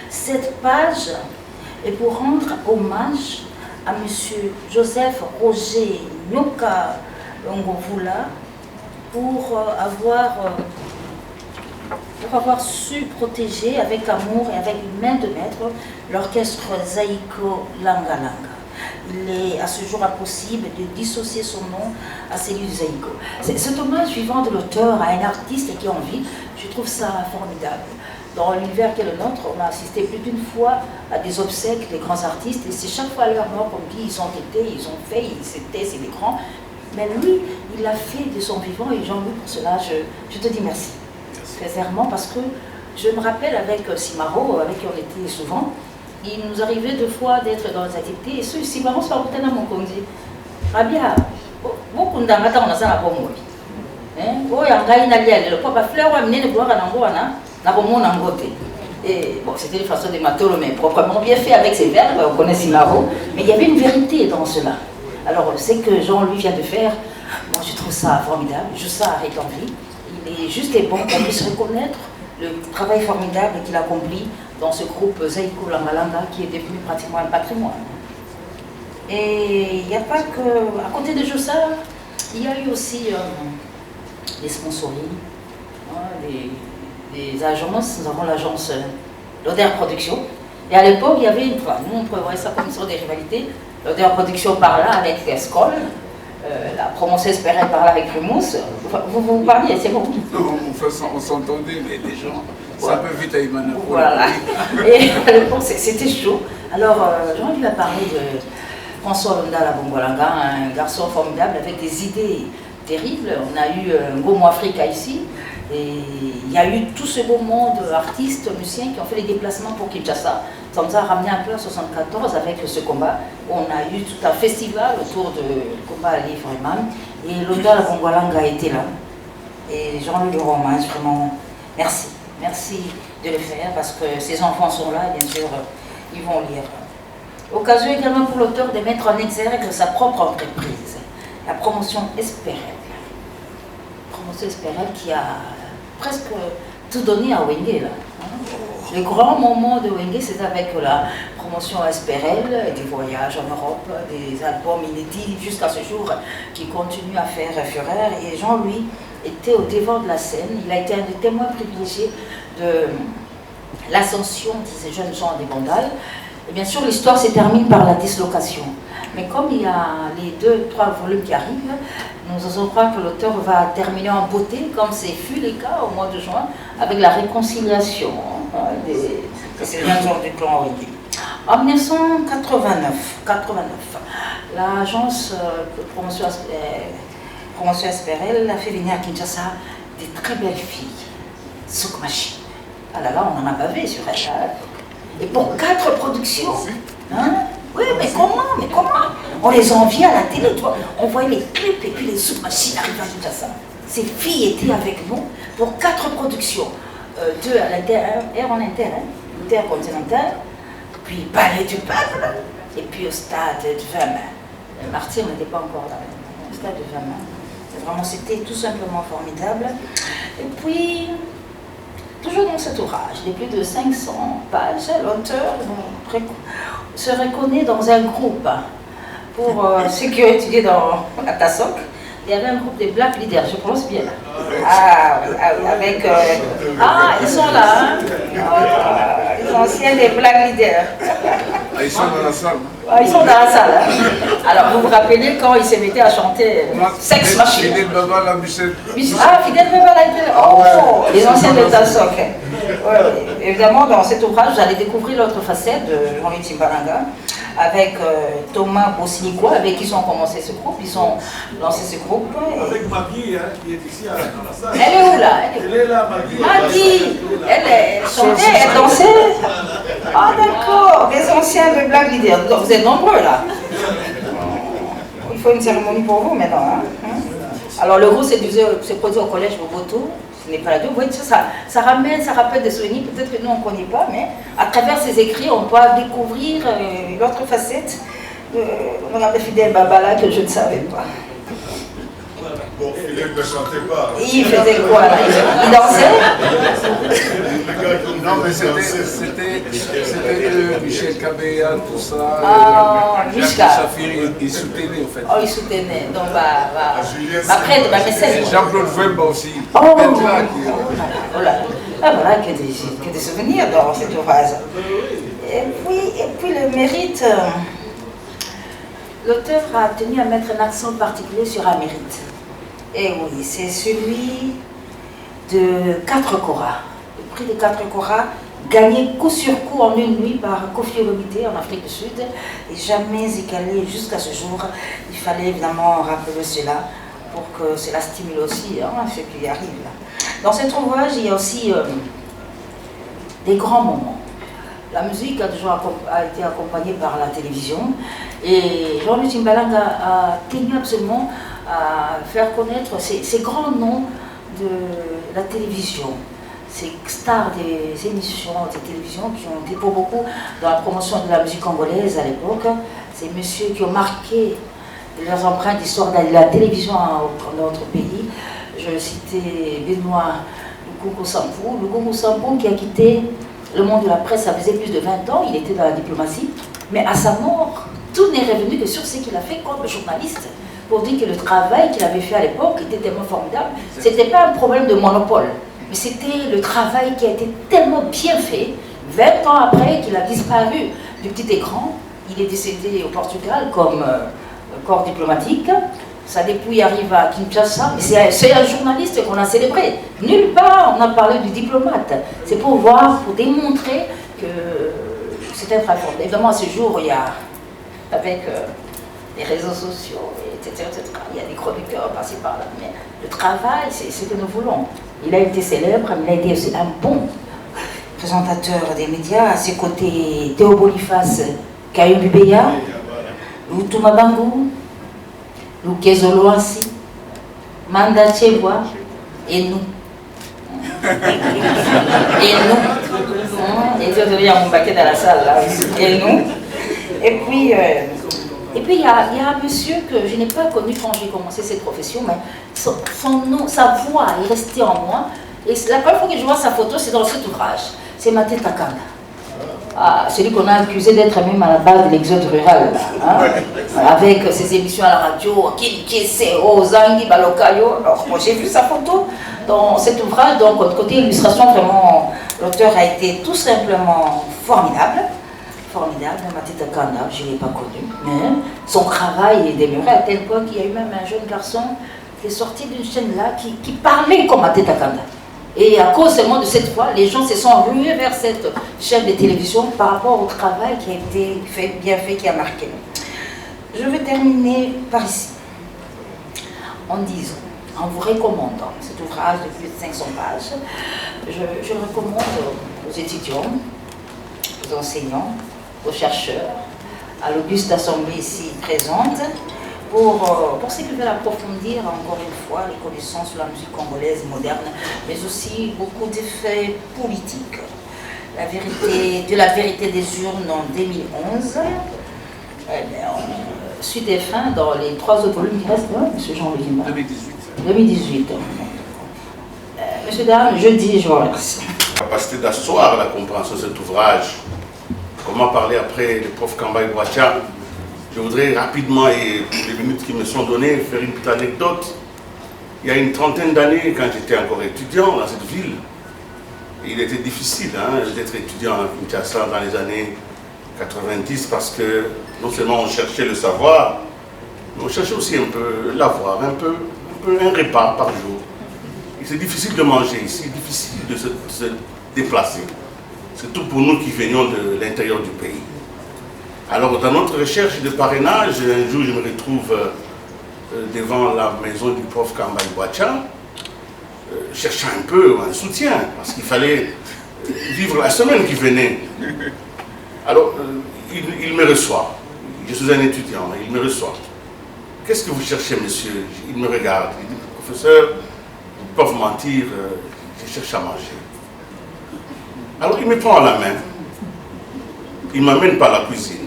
S7: cette page est pour rendre hommage à M. Joseph Roger Nyokalongo Voula pour avoir su protéger avec amour et avec une main de maître l'orchestre Zaïko Langa Langa. Il est à ce jour impossible de dissocier son nom à celui de Zaïko. Cet hommage vivant de l'auteur à un artiste qui en vit, je trouve ça formidable. Dans l'univers qui est le nôtre, on a assisté plus d'une fois à des obsèques des grands artistes, et c'est chaque fois à leur mort qu'on dit ils ont été, ils ont fait, c'est des grands. Mais lui, il l'a fait de son vivant, et Jean-Louis, pour cela, je te dis merci. Sincèrement, parce que je me rappelle avec Simaro, avec qui on était souvent, il nous arrivait deux fois d'être dans les activités, et ce Simaro, c'est pas mon conduit. Rabia, beaucoup d'amateur, on a ça la bombe. Oh, il y a un gars, il a le papa fleur, il a amené le boire à l'angoana. Et bon, c'était une façon de matolo, mais proprement bien fait avec ses verbes, on connaît Simaro, mais il y avait une vérité dans cela. Alors, ce que Jean-Louis vient de faire, moi je trouve ça formidable, je ça avec envie. Il est juste et bon qu'on puisse reconnaître le travail formidable qu'il accomplit dans ce groupe Zaïko Langalanga qui est devenu pratiquement un patrimoine. Et il n'y a pas que. À côté de Jossa, il y a eu aussi des sponsoring, des agences. Nous avons l'agence Loder Production. Et à l'époque, il y avait une fois, nous on prévoyait ça comme une sorte de rivalité. Loder Production par là avec Escol, la promotion espérée par là avec Rumous. Vous parliez, c'est bon?
S5: On s'entendait, mais les gens, ça peut vite à Imana.
S7: Voilà. Et à l'époque, c'était chaud. Alors, Jean lui a parlé de François Londala Bongolanga, un garçon formidable avec des idées terribles. On a eu un Gomo Africa ici. Et il y a eu tout ce beau monde d'artistes, musiciens qui ont fait les déplacements pour Kinshasa. Ça nous a ramené un peu en 1974 avec ce combat. On a eu tout un festival autour du combat à Livreman. Et Londala Bongolanga a été là. Et Jean-Louis le hommage, vraiment, merci. Merci de le faire parce que ces enfants sont là, bien sûr, ils vont lire. Occasion également pour l'auteur de mettre en exergue sa propre entreprise, la promotion Espérel. Promotion Espérel qui a presque tout donné à Wenge là. Le grand moment de Wenge, c'est avec la promotion Esperel, des voyages en Europe, des albums inédits jusqu'à ce jour qui continuent à faire fureur. Et Jean, lui, était au devant de la scène. Il a été un des témoins privilégiés de l'ascension de ces jeunes gens des Vandales. Et bien sûr, l'histoire se termine par la dislocation. Mais comme il y a les 2-3 volumes qui arrivent, nous osons croire que l'auteur va terminer en beauté, comme ce fut le cas au mois de juin, avec la réconciliation de ces jeunes gens du clan Wenge. En 1989, l'agence de promotion Esperel a fait venir à Kinshasa des très belles filles, Soukmachi. Ah là là, on en a bavé sur elle. Et pour 4 productions, hein? Oui, mais comment on les enviait à la télé, tu vois. On voyait les clips et puis les sous-machines arriver à Kinshasa. Ces filles étaient avec nous pour 4 productions. 2 à l'intercontinental, puis Ballet du Peuple, et puis au stade de Vermin. Martyr n'était pas encore là, au stade de Vermin. Vraiment, c'était tout simplement formidable. Et puis, toujours dans cet ouvrage, de plus de 500 pages, l'auteur se reconnaît dans un groupe. Pour ceux qui ont étudié dans la TASOC, il y avait un groupe de Black Leaders, je prononce bien. Ah oui, avec... ils sont là, hein? Les anciens des Black Leaders.
S5: Ils sont dans la salle.
S7: Ils sont dans la salle. Alors, vous vous rappelez quand ils se mettaient à chanter Sex Machine.
S5: Fidel Baba, la Michel.
S7: Fidel Baba, la Michel. Oh, les anciens de TASOC. Évidemment, dans cet ouvrage, vous allez découvrir l'autre facette de Jean-Louis Timbalanga, avec Thomas Bossinico, avec qui ils ont commencé ce groupe, ils ont lancé ce groupe.
S8: Avec Maggie, hein, qui est ici dans la salle.
S7: Elle est où là?
S8: Elle est là, Maggie.
S7: Maggie, elle chantait, elle dansait. Ah d'accord, les anciens de Black Leader. Vous êtes nombreux là. Il faut une cérémonie pour vous maintenant. Hein? Alors le groupe s'est produit au collège Boboto. Ce n'est pas la deux. Vous voyez, ça rappelle des souvenirs, peut-être que nous on ne connaît pas, mais à travers ces écrits, on doit découvrir l'autre facette de l'honorable Fidel Baba là que je ne savais pas.
S8: Bon, Fidel ne chantait pas.
S7: Il faisait quoi là? Il dansait?
S5: Non, mais c'était Michel Cabella, tout ça.
S7: Mishka.
S5: Safir, il soutenait en fait.
S7: Oh, il soutenait. Donc, après, mais c'est.
S5: Jean-Claude Vemba aussi.
S7: Voilà, que des souvenirs dans cette ouvrage. Et puis le mérite, l'auteur a tenu à mettre un accent particulier sur un mérite. Et oui, c'est celui de 4 koras. Le prix des 4 koras, gagné coup sur coup en une nuit par Kofi Olomide en Afrique du Sud, et jamais égalé jusqu'à ce jour. Il fallait évidemment rappeler cela pour que cela stimule aussi ce qui arrive là. Dans cet ouvrage, il y a aussi des grands moments. La musique a toujours été accompagnée par la télévision, et Jean-Louis Timbalanga a tenu absolument à faire connaître ces grands noms de la télévision, ces stars des émissions de télévision qui ont été pour beaucoup dans la promotion de la musique congolaise à l'époque. Ces messieurs qui ont marqué leurs empreintes d'histoire de la télévision dans notre pays. Je citais Benoît Lukungu Sampou. Lukungu Sampou qui a quitté le monde de la presse, ça faisait plus de 20 ans, il était dans la diplomatie, mais à sa mort, tout n'est revenu que sur ce qu'il a fait comme journaliste, pour dire que le travail qu'il avait fait à l'époque était tellement formidable. Ce n'était pas un problème de monopole, mais c'était le travail qui a été tellement bien fait. 20 ans après qu'il a disparu du petit écran, il est décédé au Portugal comme corps diplomatique. Sa dépouille arrive à Kinshasa, mais c'est un journaliste qu'on a célébré. Nulle part on a parlé du diplomate. C'est pour voir, pour démontrer que c'était très fort. Évidemment, à ce jour, il y a, avec les réseaux sociaux, etc., il y a des chroniqueurs passés par là. Mais le travail, c'est ce que nous voulons. Il a été célèbre, mais il a été aussi un bon présentateur des médias. À ses côtés, Théo Boniface, Kayo Bibeya, Lutuma Bangu, Lukezo Loasi, Manda Chebwa, et nous. Et nous. Et Dieu devient mon baquet dans la salle là. Et nous. Et puis il y a un monsieur que je n'ai pas connu quand j'ai commencé cette profession, mais son nom, sa voix est restée en moi. Et la première fois que je vois sa photo, c'est dans cet ouvrage. C'est Mateta Kanda. Ah, celui qu'on a accusé d'être même à la base de l'exode rural, là, hein, avec ses émissions à la radio, Zangi, Balokayo. Alors, moi j'ai vu sa photo dans cet ouvrage, donc côté illustration, vraiment, l'auteur a été tout simplement formidable. Formidable, Mateta Kanda, je ne l'ai pas connu, mais son travail est demeuré à tel point qu'il y a eu même un jeune garçon qui est sorti d'une chaîne là qui parlait comme Mateta Kanda. Et à cause seulement de cette fois, les gens se sont rués vers cette chaîne de télévision par rapport au travail qui a été fait, bien fait, qui a marqué. Je vais terminer par ici, en disant, en vous recommandant cet ouvrage de plus de 500 pages, je le recommande aux étudiants, aux enseignants, aux chercheurs, à l'auguste assemblée ici présente, pour ceux qui veulent approfondir encore une fois les connaissances sur la musique congolaise moderne, mais aussi beaucoup d'effets politiques. De la vérité des urnes en 2011, suite et fin dans les 3 autres volumes qui restent, M. Jean-Louis Guimard. 2018. Monsieur Dame, jeudi, je vous remercie.
S2: La capacité d'asseoir la compréhension de cet ouvrage. Comment parler après le prof Kamba Ibouacha? Je voudrais rapidement, et pour les minutes qui me sont données, faire une petite anecdote. Il y a une trentaine d'années, quand j'étais encore étudiant dans cette ville, il était difficile d'être étudiant à Kinshasa dans les années 90 parce que non seulement on cherchait le savoir, mais on cherchait aussi un peu l'avoir, un repas par jour. Et c'est difficile de manger ici, difficile de se déplacer. Surtout pour nous qui venions de l'intérieur du pays. Alors, dans notre recherche de parrainage, un jour, je me retrouve devant la maison du prof Kamba Ibouacha, cherchant un peu un soutien, parce qu'il fallait vivre la semaine qui venait. Alors, il me reçoit. Je suis un étudiant, il me reçoit. Qu'est-ce que vous cherchez, monsieur? Il me regarde. Il dit, professeur, ils peuvent mentir, je cherche à manger. Alors, il me prend à la main. Il ne m'amène pas à la cuisine.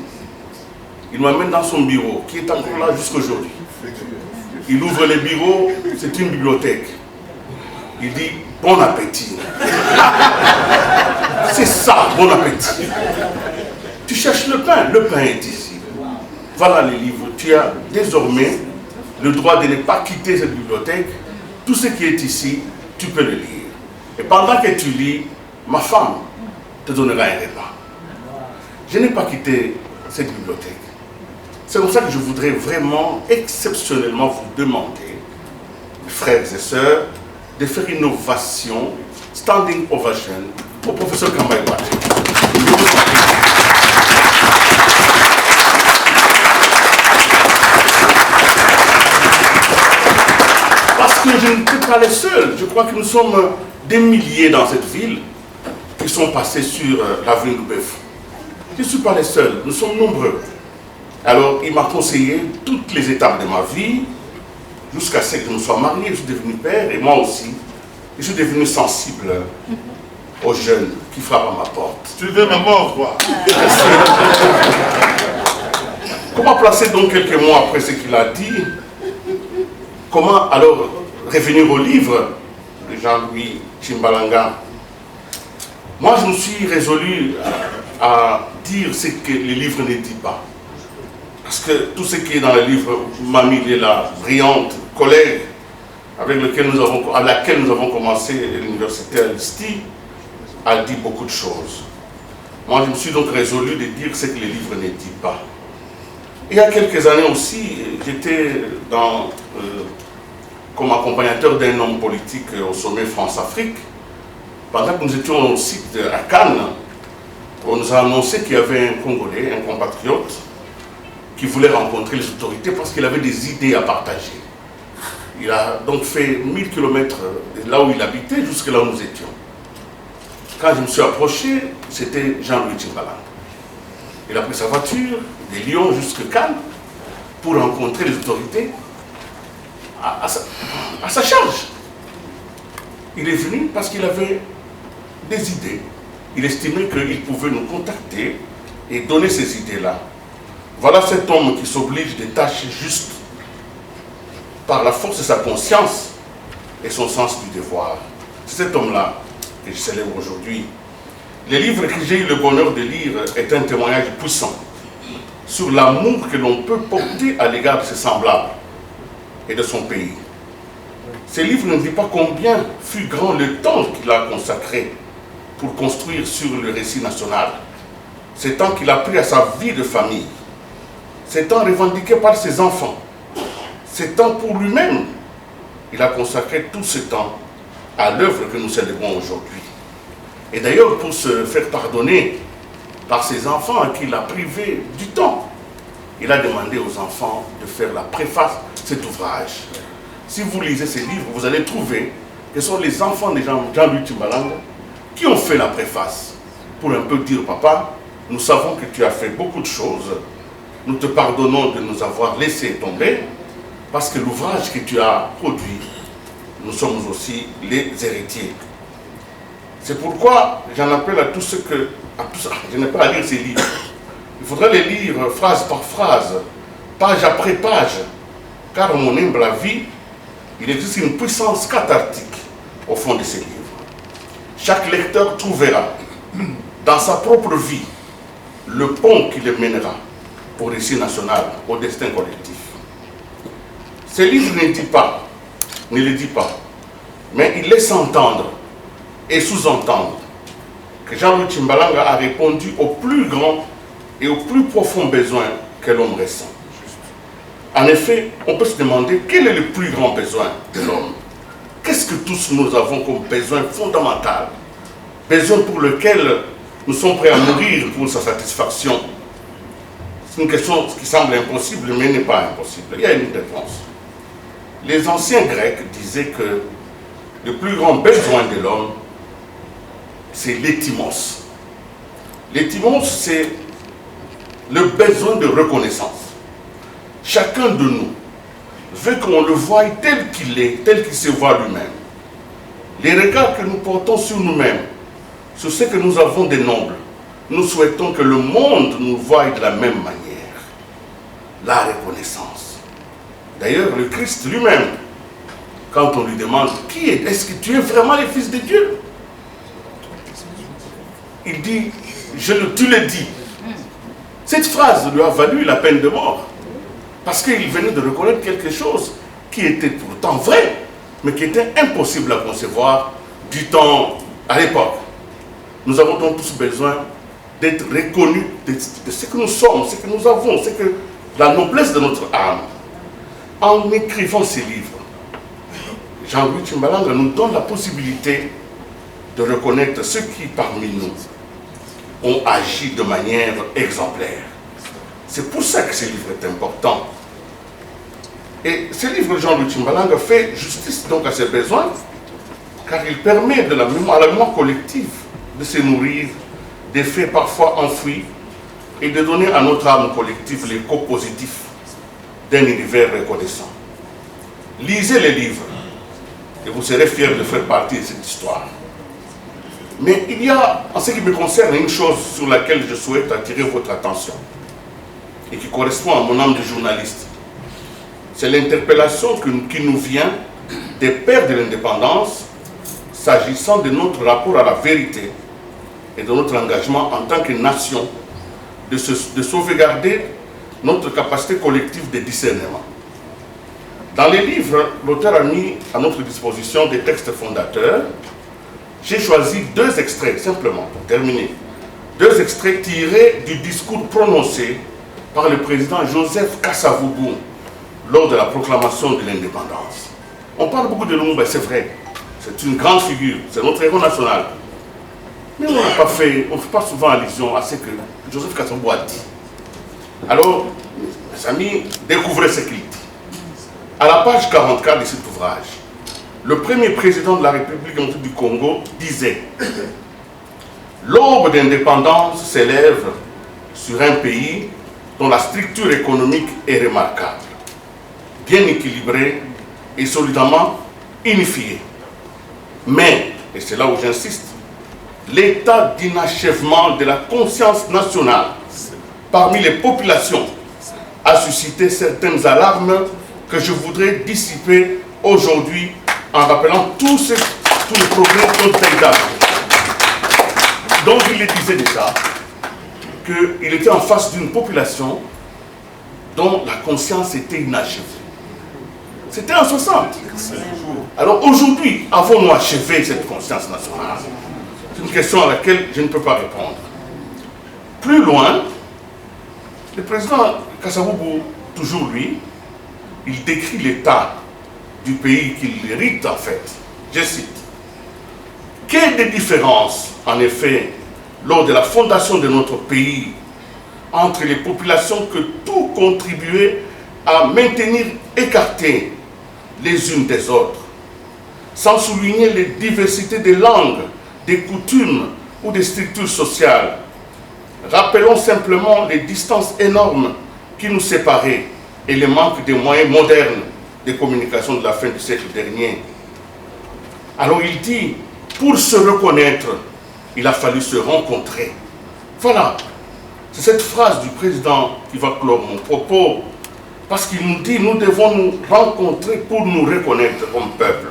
S2: Il m'amène dans son bureau, qui est encore là jusqu'aujourd'hui. Il ouvre le bureau, c'est une bibliothèque. Il dit, bon appétit. C'est ça, bon appétit. Tu cherches le pain est ici. Voilà les livres. Tu as désormais le droit de ne pas quitter cette bibliothèque. Tout ce qui est ici, tu peux le lire. Et pendant que tu lis, ma femme te donnera un repas. Je n'ai pas quitté cette bibliothèque. C'est comme ça que je voudrais vraiment, exceptionnellement vous demander, frères et sœurs, de faire une ovation, standing ovation, au professeur Kamba Ibouacha. Parce que je ne suis pas les seuls. Je crois que nous sommes des milliers dans cette ville qui sont passés sur l'avenue du Bœuf. Je ne suis pas les seuls, nous sommes nombreux. Alors, il m'a conseillé toutes les étapes de ma vie, jusqu'à ce que je me sois marié, je suis devenu père, et moi aussi, je suis devenu sensible aux jeunes qui frappent à ma porte.
S8: Tu veux ma mort, quoi?
S2: Comment placer donc quelques mois après ce qu'il a dit? Comment alors revenir au livre de Jean-Louis Tchimbalanga? Moi, je me suis résolu à dire ce que le livre ne dit pas. Parce que tout ce qui est dans le livre, Mamie Léla, brillante collègue avec laquelle nous avons commencé l'université à l'ISTI, a dit beaucoup de choses. Moi, je me suis donc résolu de dire ce que le livre ne dit pas. Il y a quelques années aussi, j'étais comme accompagnateur d'un homme politique au sommet France-Afrique. Pendant que nous étions au site à Cannes, on nous a annoncé qu'il y avait un Congolais, un compatriote, qui voulait rencontrer les autorités parce qu'il avait des idées à partager. Il a donc fait 1000 km de là où il habitait jusqu'à là où nous étions. Quand je me suis approché, c'était Jean-Louis Tchimbalanga. Il a pris sa voiture de Lyon jusqu'à Cannes pour rencontrer les autorités à sa charge. Il est venu parce qu'il avait des idées. Il estimait qu'il pouvait nous contacter et donner ces idées-là. Voilà cet homme qui s'oblige des tâches justes par la force de sa conscience et son sens du devoir.
S9: C'est cet homme-là que je célèbre aujourd'hui. Le livre que j'ai eu le bonheur de lire est un témoignage puissant sur l'amour que l'on peut porter à l'égard de ses semblables et de son pays. Ce livre ne dit pas combien fut grand le temps qu'il a consacré pour construire sur le récit national. Ce temps qu'il a pris à sa vie de famille. Ce temps revendiqué par ses enfants. Ce temps pour lui-même. Il a consacré tout ce temps à l'œuvre que nous célébrons aujourd'hui. Et d'ailleurs, pour se faire pardonner par ses enfants à qui il a privé du temps, il a demandé aux enfants de faire la préface de cet ouvrage. Si vous lisez ces livres, vous allez trouver que ce sont les enfants de Jean-Louis Tshimbalanga qui ont fait la préface pour un peu dire, papa, nous savons que tu as fait beaucoup de choses, nous te pardonnons de nous avoir laissé tomber, parce que l'ouvrage que tu as produit, nous sommes aussi les héritiers. C'est pourquoi j'en appelle à tous ceux que... je n'ai pas à lire ces livres. Il faudrait les lire phrase par phrase, page après page, car mon humble avis, il existe une puissance cathartique au fond de ces livres. Chaque lecteur trouvera dans sa propre vie le pont qui le mènera au récit national, au destin collectif. Ce livre ne le dit pas, mais il laisse entendre et sous-entendre que Jean-Louis Tshimbalanga a répondu aux plus grands et aux plus profonds besoins que l'homme ressent. En effet, on peut se demander quel est le plus grand besoin de l'homme. Qu'est-ce que tous nous avons comme besoin fondamental? Besoin pour lequel nous sommes prêts à mourir pour sa satisfaction. C'est une question qui semble impossible, mais n'est pas impossible. Il y a une réponse. Les anciens Grecs disaient que le plus grand besoin de l'homme, c'est l'étymos. L'étymos, c'est le besoin de reconnaissance. Chacun de nous veut qu'on le voie tel qu'il est, tel qu'il se voit lui-même. Les regards que nous portons sur nous-mêmes, sur ce que nous avons de noble, nous souhaitons que le monde nous voie de la même manière. La reconnaissance. D'ailleurs, le Christ lui-même, quand on lui demande qui est-ce que tu es vraiment le Fils de Dieu, il dit, tu le dis. Cette phrase lui a valu la peine de mort, parce qu'il venait de reconnaître quelque chose qui était pourtant vrai, mais qui était impossible à concevoir du temps à l'époque. Nous avons donc tous besoin d'être reconnus de ce que nous sommes, ce que nous avons, ce que la noblesse de notre âme. En écrivant ces livres, Jean-Louis Tshimbalanga nous donne la possibilité de reconnaître ceux qui, parmi nous, ont agi de manière exemplaire. C'est pour ça que ce livre est important. Et ce livre de Jean-Louis Tshimbalanga fait justice donc à ses besoins, car il permet à la mémoire collective de se nourrir des faits parfois enfouis et de donner à notre âme collective l'écho positif d'un univers reconnaissant. Lisez les livres et vous serez fiers de faire partie de cette histoire. Mais il y a, en ce qui me concerne, une chose sur laquelle je souhaite attirer votre attention et qui correspond à mon âme de journaliste. C'est l'interpellation qui nous vient des pères de l'indépendance s'agissant de notre rapport à la vérité et de notre engagement en tant que nation de sauvegarder notre capacité collective de discernement. Dans les livres, l'auteur a mis à notre disposition des textes fondateurs. J'ai choisi 2 extraits, simplement, pour terminer. 2 extraits tirés du discours prononcé par le président Joseph Kasavubu lors de la proclamation de l'indépendance. On parle beaucoup de Lumumba, c'est vrai. C'est une grande figure, c'est notre héros national. Mais on ne fait pas souvent allusion à ce que Joseph Kasavubu a dit. Alors, mes amis, découvrez ce qu'il dit. À la page 44 de cet ouvrage, le premier président de la République démocratique du Congo disait « L'aube d'indépendance s'élève sur un pays dont la structure économique est remarquable, bien équilibrée et solidement unifiée. Mais, et c'est là où j'insiste, l'état d'inachèvement de la conscience nationale parmi les populations a suscité certaines alarmes que je voudrais dissiper aujourd'hui en rappelant tout ce tous les progrès qui ont été faits. Donc il le disait déjà qu'il était en face d'une population dont la conscience était inachevée. C'était en 60. Alors aujourd'hui, avons-nous achevé cette conscience nationale? C'est une question à laquelle je ne peux pas répondre. Plus loin, le président Kasavubu, toujours lui, il décrit l'état du pays qu'il hérite en fait. Je cite. Quelle des différences, en effet, lors de la fondation de notre pays, entre les populations que tout contribuait à maintenir écartées les unes des autres, sans souligner les diversités des langues, des coutumes ou des structures sociales. Rappelons simplement les distances énormes qui nous séparaient et le manque des moyens modernes de communication de la fin du siècle dernier. Alors il dit, pour se reconnaître, il a fallu se rencontrer. Voilà, c'est cette phrase du président qui va clore mon propos, parce qu'il nous dit, nous devons nous rencontrer pour nous reconnaître comme peuple.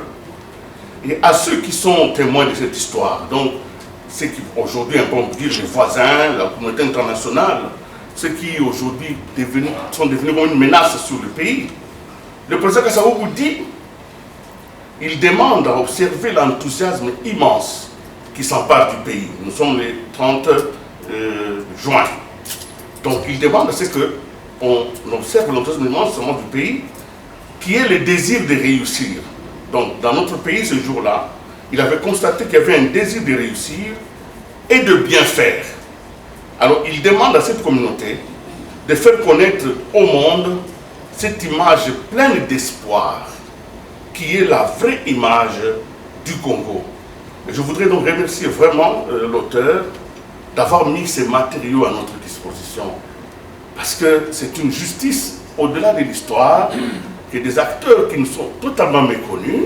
S9: Et à ceux qui sont témoins de cette histoire, donc ceux qui aujourd'hui, on peut dire les voisins, la communauté internationale, ceux qui aujourd'hui sont devenus comme une menace sur le pays, le président Kasavubu dit, il demande à observer l'enthousiasme immense qui s'empare du pays. Nous sommes le 30 juin. Donc il demande à ce qu'on observe l'enthousiasme immense du pays, qui est le désir de réussir. Donc dans notre pays ce jour-là, il avait constaté qu'il y avait un désir de réussir et de bien faire. Alors il demande à cette communauté de faire connaître au monde cette image pleine d'espoir, qui est la vraie image du Congo. Et je voudrais donc remercier vraiment l'auteur d'avoir mis ces matériaux à notre disposition. Parce que c'est une justice, au-delà de l'histoire, que des acteurs qui nous sont totalement méconnus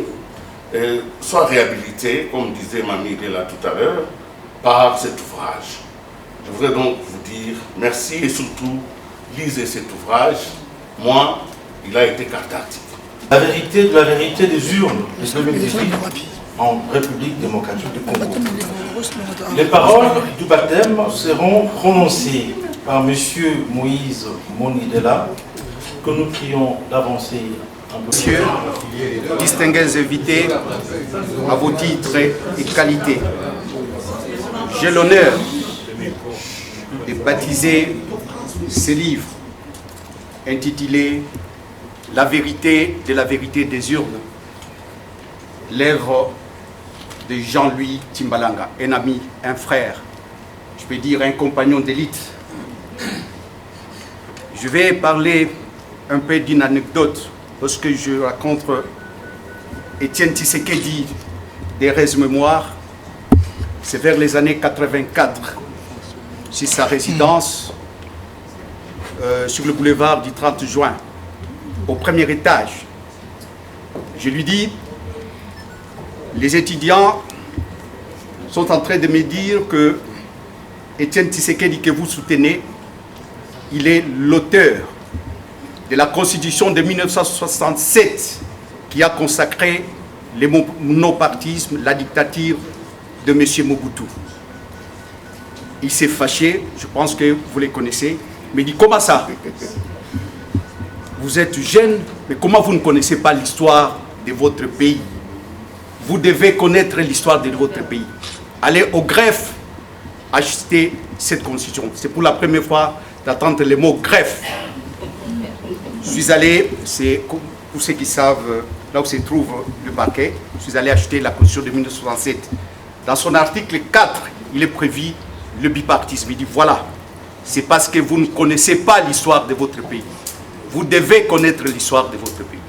S9: soient réhabilités, comme disait Mamie là tout à l'heure, par cet ouvrage. Je voudrais donc vous dire merci et surtout, lisez cet ouvrage. Moi, il a été cathartique.
S1: La vérité de la vérité des urnes de 2018 en République démocratique du Congo. Les paroles du baptême seront prononcées par M. Moïse Monidela, que nous prions d'avancer un peu.
S10: Messieurs, distingués invités, à vos titres et qualités, j'ai l'honneur de baptiser ce livre intitulé « La vérité de la vérité des urnes », l'œuvre de Jean-Louis Timbalanga, un ami, un frère, je peux dire un compagnon d'élite. Je vais parler un peu d'une anecdote lorsque je raconte Étienne Tshisekedi des Rêves Mémoires. C'est vers les années 84, sur sa résidence sur le boulevard du 30 juin, au premier étage. Je lui dis, les étudiants sont en train de me dire que Étienne Tshisekedi que vous soutenez, il est l'auteur de la Constitution de 1967 qui a consacré le monopartisme, la dictature de M. Mobutu. Il s'est fâché, je pense que vous les connaissez, mais il dit, comment ça? Vous êtes jeune, mais comment vous ne connaissez pas l'histoire de votre pays? Vous devez connaître l'histoire de votre pays. Allez au greffe, acheter cette constitution. C'est pour la première fois d'entendre le mot greffe. Je suis allé, c'est pour ceux qui savent, là où se trouve le parquet, je suis allé acheter la constitution de 1967. Dans son article 4, il est prévu le bipartisme. Il dit, voilà, c'est parce que vous ne connaissez pas l'histoire de votre pays. Vous devez connaître l'histoire de votre pays.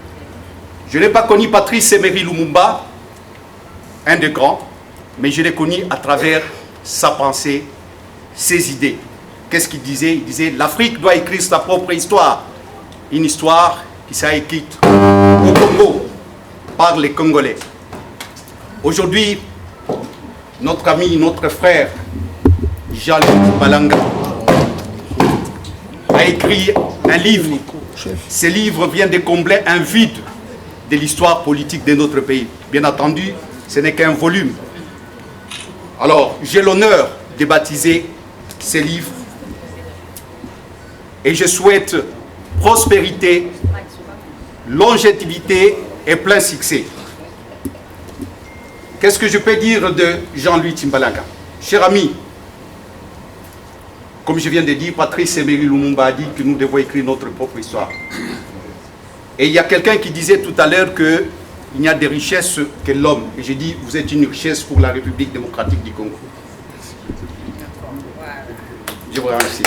S10: Je n'ai pas connu Patrice Emery Lumumba, un des grands, mais je l'ai connu à travers sa pensée, ses idées. Qu'est-ce qu'il disait? Il disait, l'Afrique doit écrire sa propre histoire. Une histoire qui s'est écrite au Congo par les Congolais. Aujourd'hui, notre ami, notre frère, Jean-Louis Balanga, a écrit un livre. Ce livre vient de combler un vide de l'histoire politique de notre pays. Bien entendu, ce n'est qu'un volume. Alors, j'ai l'honneur de baptiser ces livres et je souhaite prospérité, longévité et plein succès. Qu'est-ce que je peux dire de Jean-Louis Timbalanga? Cher ami, comme je viens de dire, Patrice Emery Lumumba a dit que nous devons écrire notre propre histoire. Et il y a quelqu'un qui disait tout à l'heure qu'il n'y a de richesse que l'homme. Et j'ai dit, vous êtes une richesse pour la République démocratique du Congo. Je vous remercie.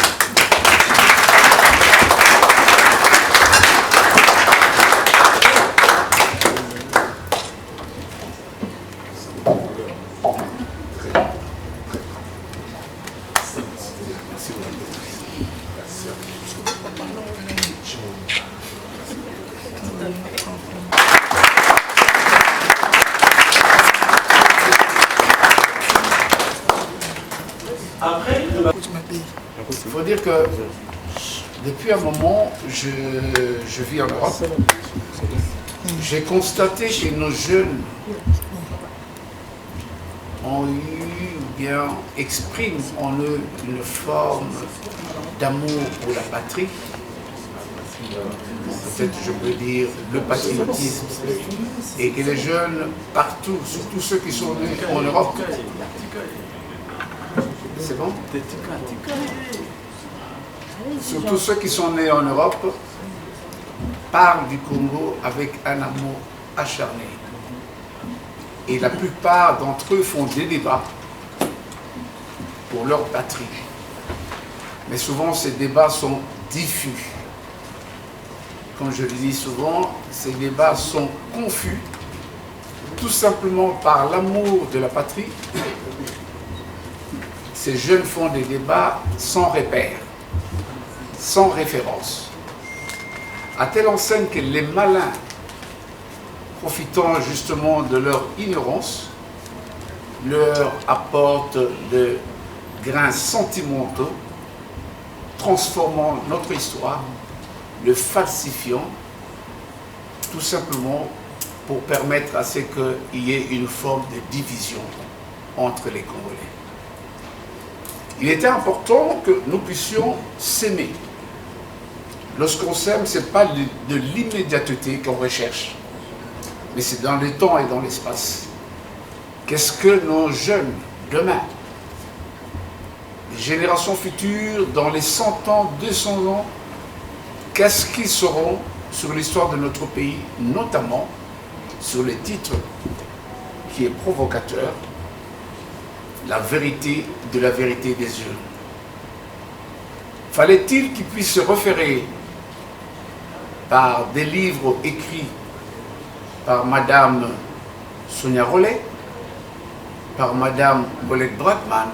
S5: Il faut dire que depuis un moment, je vis en Europe. J'ai constaté que nos jeunes ont eu ou bien expriment en eux une forme d'amour pour la patrie. Peut-être je peux dire le patriotisme. Et que les jeunes partout, surtout ceux qui sont nés en Europe, c'est bon? Surtout ceux qui sont nés en Europe parlent du Congo avec un amour acharné. Et la plupart d'entre eux font des débats pour leur patrie. Mais souvent, ces débats sont diffus. Comme je le dis souvent, ces débats sont confus, tout simplement par l'amour de la patrie. Ces jeunes font des débats sans repère, sans référence. À telle enseigne que les malins, profitant justement de leur ignorance, leur apportent de grains sentimentaux, transformant notre histoire, le falsifiant, tout simplement pour permettre à ce qu'il y ait une forme de division entre les Congolais. Il était important que nous puissions s'aimer. Lorsqu'on s'aime, ce n'est pas de l'immédiateté qu'on recherche, mais c'est dans le temps et dans l'espace. Qu'est-ce que nos jeunes, demain, les générations futures, dans les 100 ans, 200 ans, qu'est-ce qu'ils sauront sur l'histoire de notre pays, notamment sur le titre qui est provocateur, la vérité de la vérité des yeux. Fallait-il qu'ils puissent se référer par des livres écrits par Madame Sonia Rollet, par Madame Paulette Bratman,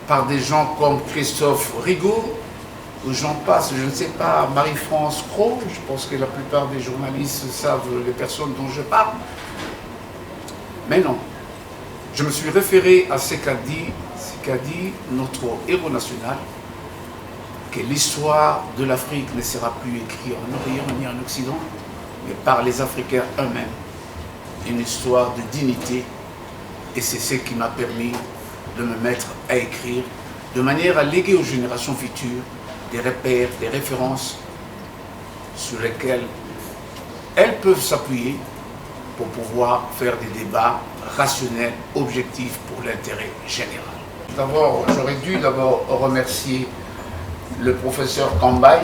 S5: par des gens comme Christophe Rigaud, ou j'en passe, je ne sais pas, Marie-France Cros, je pense que la plupart des journalistes savent les personnes dont je parle. Mais non. Je me suis référé à ce qu'a dit notre héros national, que l'histoire de l'Afrique ne sera plus écrite en Orient ni en Occident, mais par les Africains eux-mêmes. Une histoire de dignité, et c'est ce qui m'a permis de me mettre à écrire, de manière à léguer aux générations futures des repères, des références sur lesquelles elles peuvent s'appuyer pour pouvoir faire des débats rationnels, objectifs pour l'intérêt général. D'abord, j'aurais dû remercier le professeur Kambaï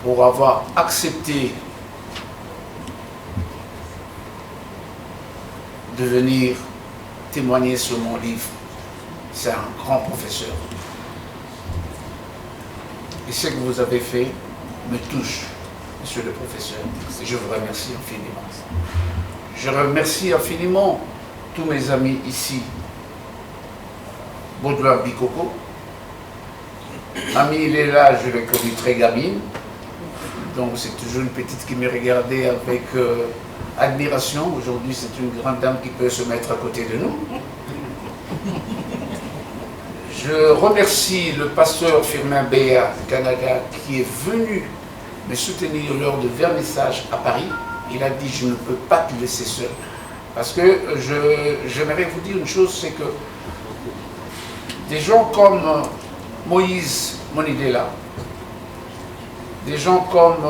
S5: pour avoir accepté de venir témoigner sur mon livre. C'est un grand professeur. Et ce que vous avez fait me touche, monsieur le professeur. Et je vous remercie infiniment. Je remercie infiniment tous mes amis ici. Baudouin Bikoko. Ami, il est là, je l'ai connu très gamine. Donc c'est toujours une petite qui me regardait avec admiration. Aujourd'hui, c'est une grande dame qui peut se mettre à côté de nous. Je remercie le pasteur Firmin Béa du Canada qui est venu me soutenir lors de vernissage à Paris. Il a dit, je ne peux pas te laisser seul. Parce que j'aimerais vous dire une chose, c'est que des gens comme Moïse Monidela, des gens comme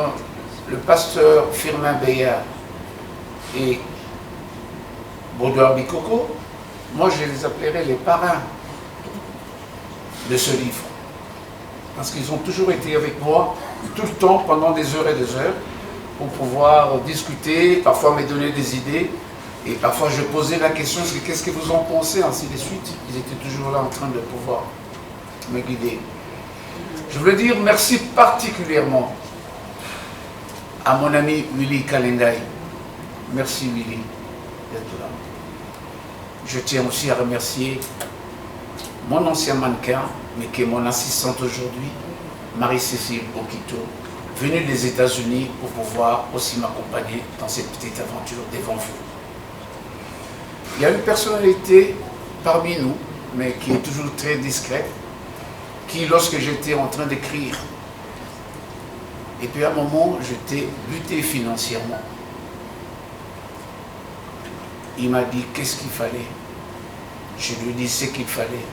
S5: le pasteur Firmin Beya et Baudouin Bikoko, moi je les appellerais les parrains de ce livre. Parce qu'ils ont toujours été avec moi tout le temps, pendant des heures et des heures, pour pouvoir discuter, parfois me donner des idées. Et parfois je posais la question, qu'est-ce que vous en pensez, ainsi de suite. Ils étaient toujours là en train de pouvoir me guider. Je voulais dire merci particulièrement à mon ami Willy Kalengai. Merci Willy d'être là. Je tiens aussi à remercier mon ancien mannequin, mais qui est mon assistante aujourd'hui, Marie-Cécile Okito, venue des États-Unis pour pouvoir aussi m'accompagner dans cette petite aventure devant vous. Il y a une personnalité parmi nous, mais qui est toujours très discrète, qui, lorsque j'étais en train d'écrire, et puis à un moment, j'étais buté financièrement. Il m'a dit qu'est-ce qu'il fallait. Je lui ai dit ce qu'il fallait.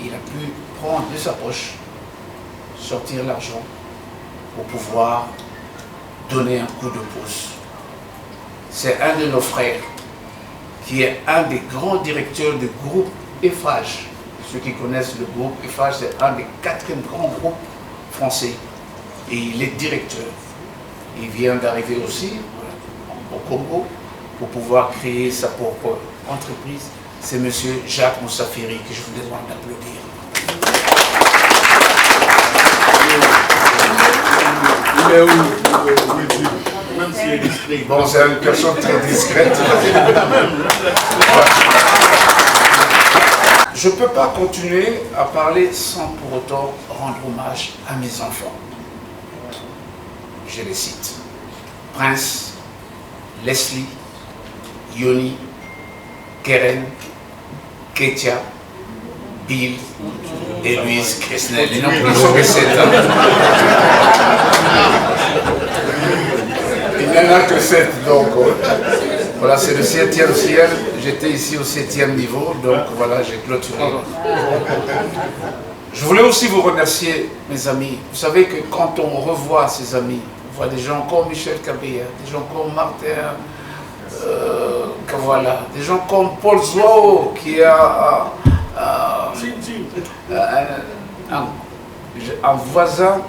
S5: Il a pu prendre de sa poche, sortir l'argent pour pouvoir donner un coup de pouce. C'est un de nos frères qui est un des grands directeurs du groupe Eiffage. Ceux qui connaissent le groupe Eiffage, c'est un des 4 grands groupes français. Et il est directeur. Il vient d'arriver aussi au Congo pour pouvoir créer sa propre entreprise. C'est M. Jacques Moussafiri que je vous demande d'applaudir.
S8: Il est où? Même s'il est discret.
S5: Bon, c'est une personne très discrète. Je ne peux pas continuer à parler sans pour autant rendre hommage à mes enfants. Je les cite. Prince, Leslie, Yoni, Keren, Ketia, Bill et Louise Cresnel. Ils n'ont plus que 7 ans. Il n'y en a que 7, donc voilà, c'est le 7e ciel. J'étais ici au 7e niveau, donc voilà, j'ai clôturé. Je voulais aussi vous remercier, mes amis. Vous savez que quand on revoit ses amis, on voit des gens comme Michel Kabea, des gens comme Martin, voilà, des gens comme Paul Zouao, qui a un voisin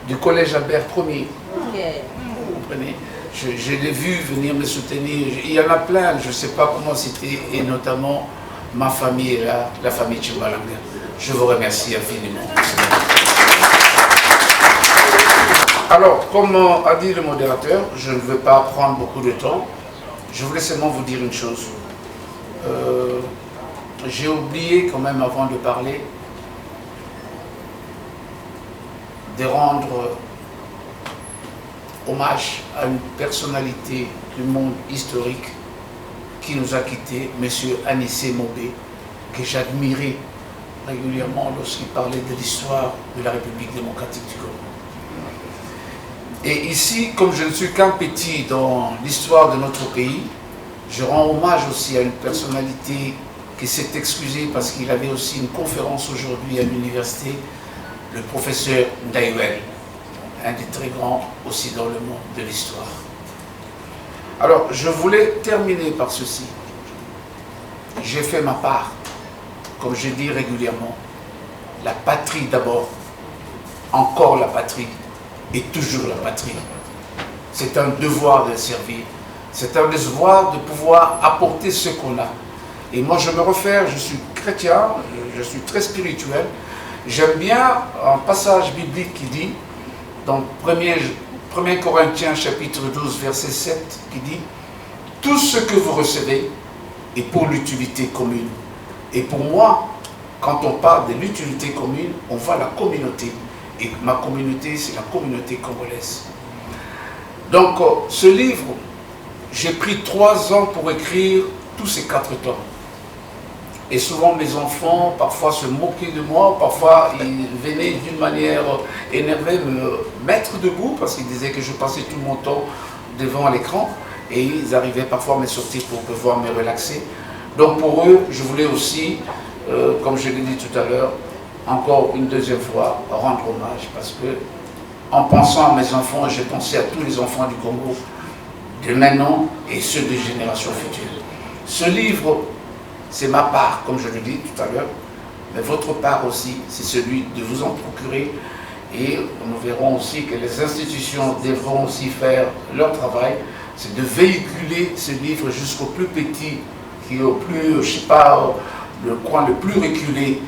S5: du collège Albert Ier. Vous comprenez? Je l'ai vu venir me soutenir. Il y en a plein, je ne sais pas comment citer, et notamment ma famille est là, la famille Tchimbalanga. Je vous remercie infiniment. Alors, comme a dit le modérateur, je ne veux pas prendre beaucoup de temps. Je voulais seulement vous dire une chose. J'ai oublié quand même avant de parler de rendre hommage à une personnalité du monde historique qui nous a quittés, M. Anissé Mobé, que j'admirais régulièrement lorsqu'il parlait de l'histoire de la République démocratique du Congo. Et ici, comme je ne suis qu'un petit dans l'histoire de notre pays, je rends hommage aussi à une personnalité qui s'est excusée parce qu'il avait aussi une conférence aujourd'hui à l'université, le professeur Ndaiwel, un des très grands aussi dans le monde de l'histoire. Alors, je voulais terminer par ceci. J'ai fait ma part, comme je dis régulièrement, la patrie d'abord, encore la patrie, et toujours la patrie. C'est un devoir de servir, c'est un devoir de pouvoir apporter ce qu'on a. Et moi je me réfère, je suis chrétien, je suis très spirituel, j'aime bien un passage biblique qui dit, dans 1 Corinthiens chapitre 12 verset 7, qui dit « Tout ce que vous recevez est pour l'utilité commune ». Et pour moi, quand on parle de l'utilité commune, on voit la communauté. Et ma communauté, c'est la communauté congolaise. Donc, ce livre, j'ai pris 3 ans pour écrire tous ces 4 tomes. Et souvent, mes enfants, parfois, se moquaient de moi, parfois, ils venaient d'une manière énervée me mettre debout, parce qu'ils disaient que je passais tout mon temps devant l'écran. et ils arrivaient parfois à me sortir pour pouvoir me relaxer. Donc pour eux, je voulais aussi, comme je l'ai dit tout à l'heure, encore une deuxième fois, rendre hommage, parce que en pensant à mes enfants, j'ai pensé à tous les enfants du Congo de maintenant et ceux des générations futures. Ce livre, c'est ma part, comme je l'ai dit tout à l'heure, mais votre part aussi, c'est celui de vous en procurer. Et nous verrons aussi que les institutions devront aussi faire leur travail, c'est de véhiculer ce livre jusqu'au plus petit, qui est au plus, je sais pas, le coin le plus reculé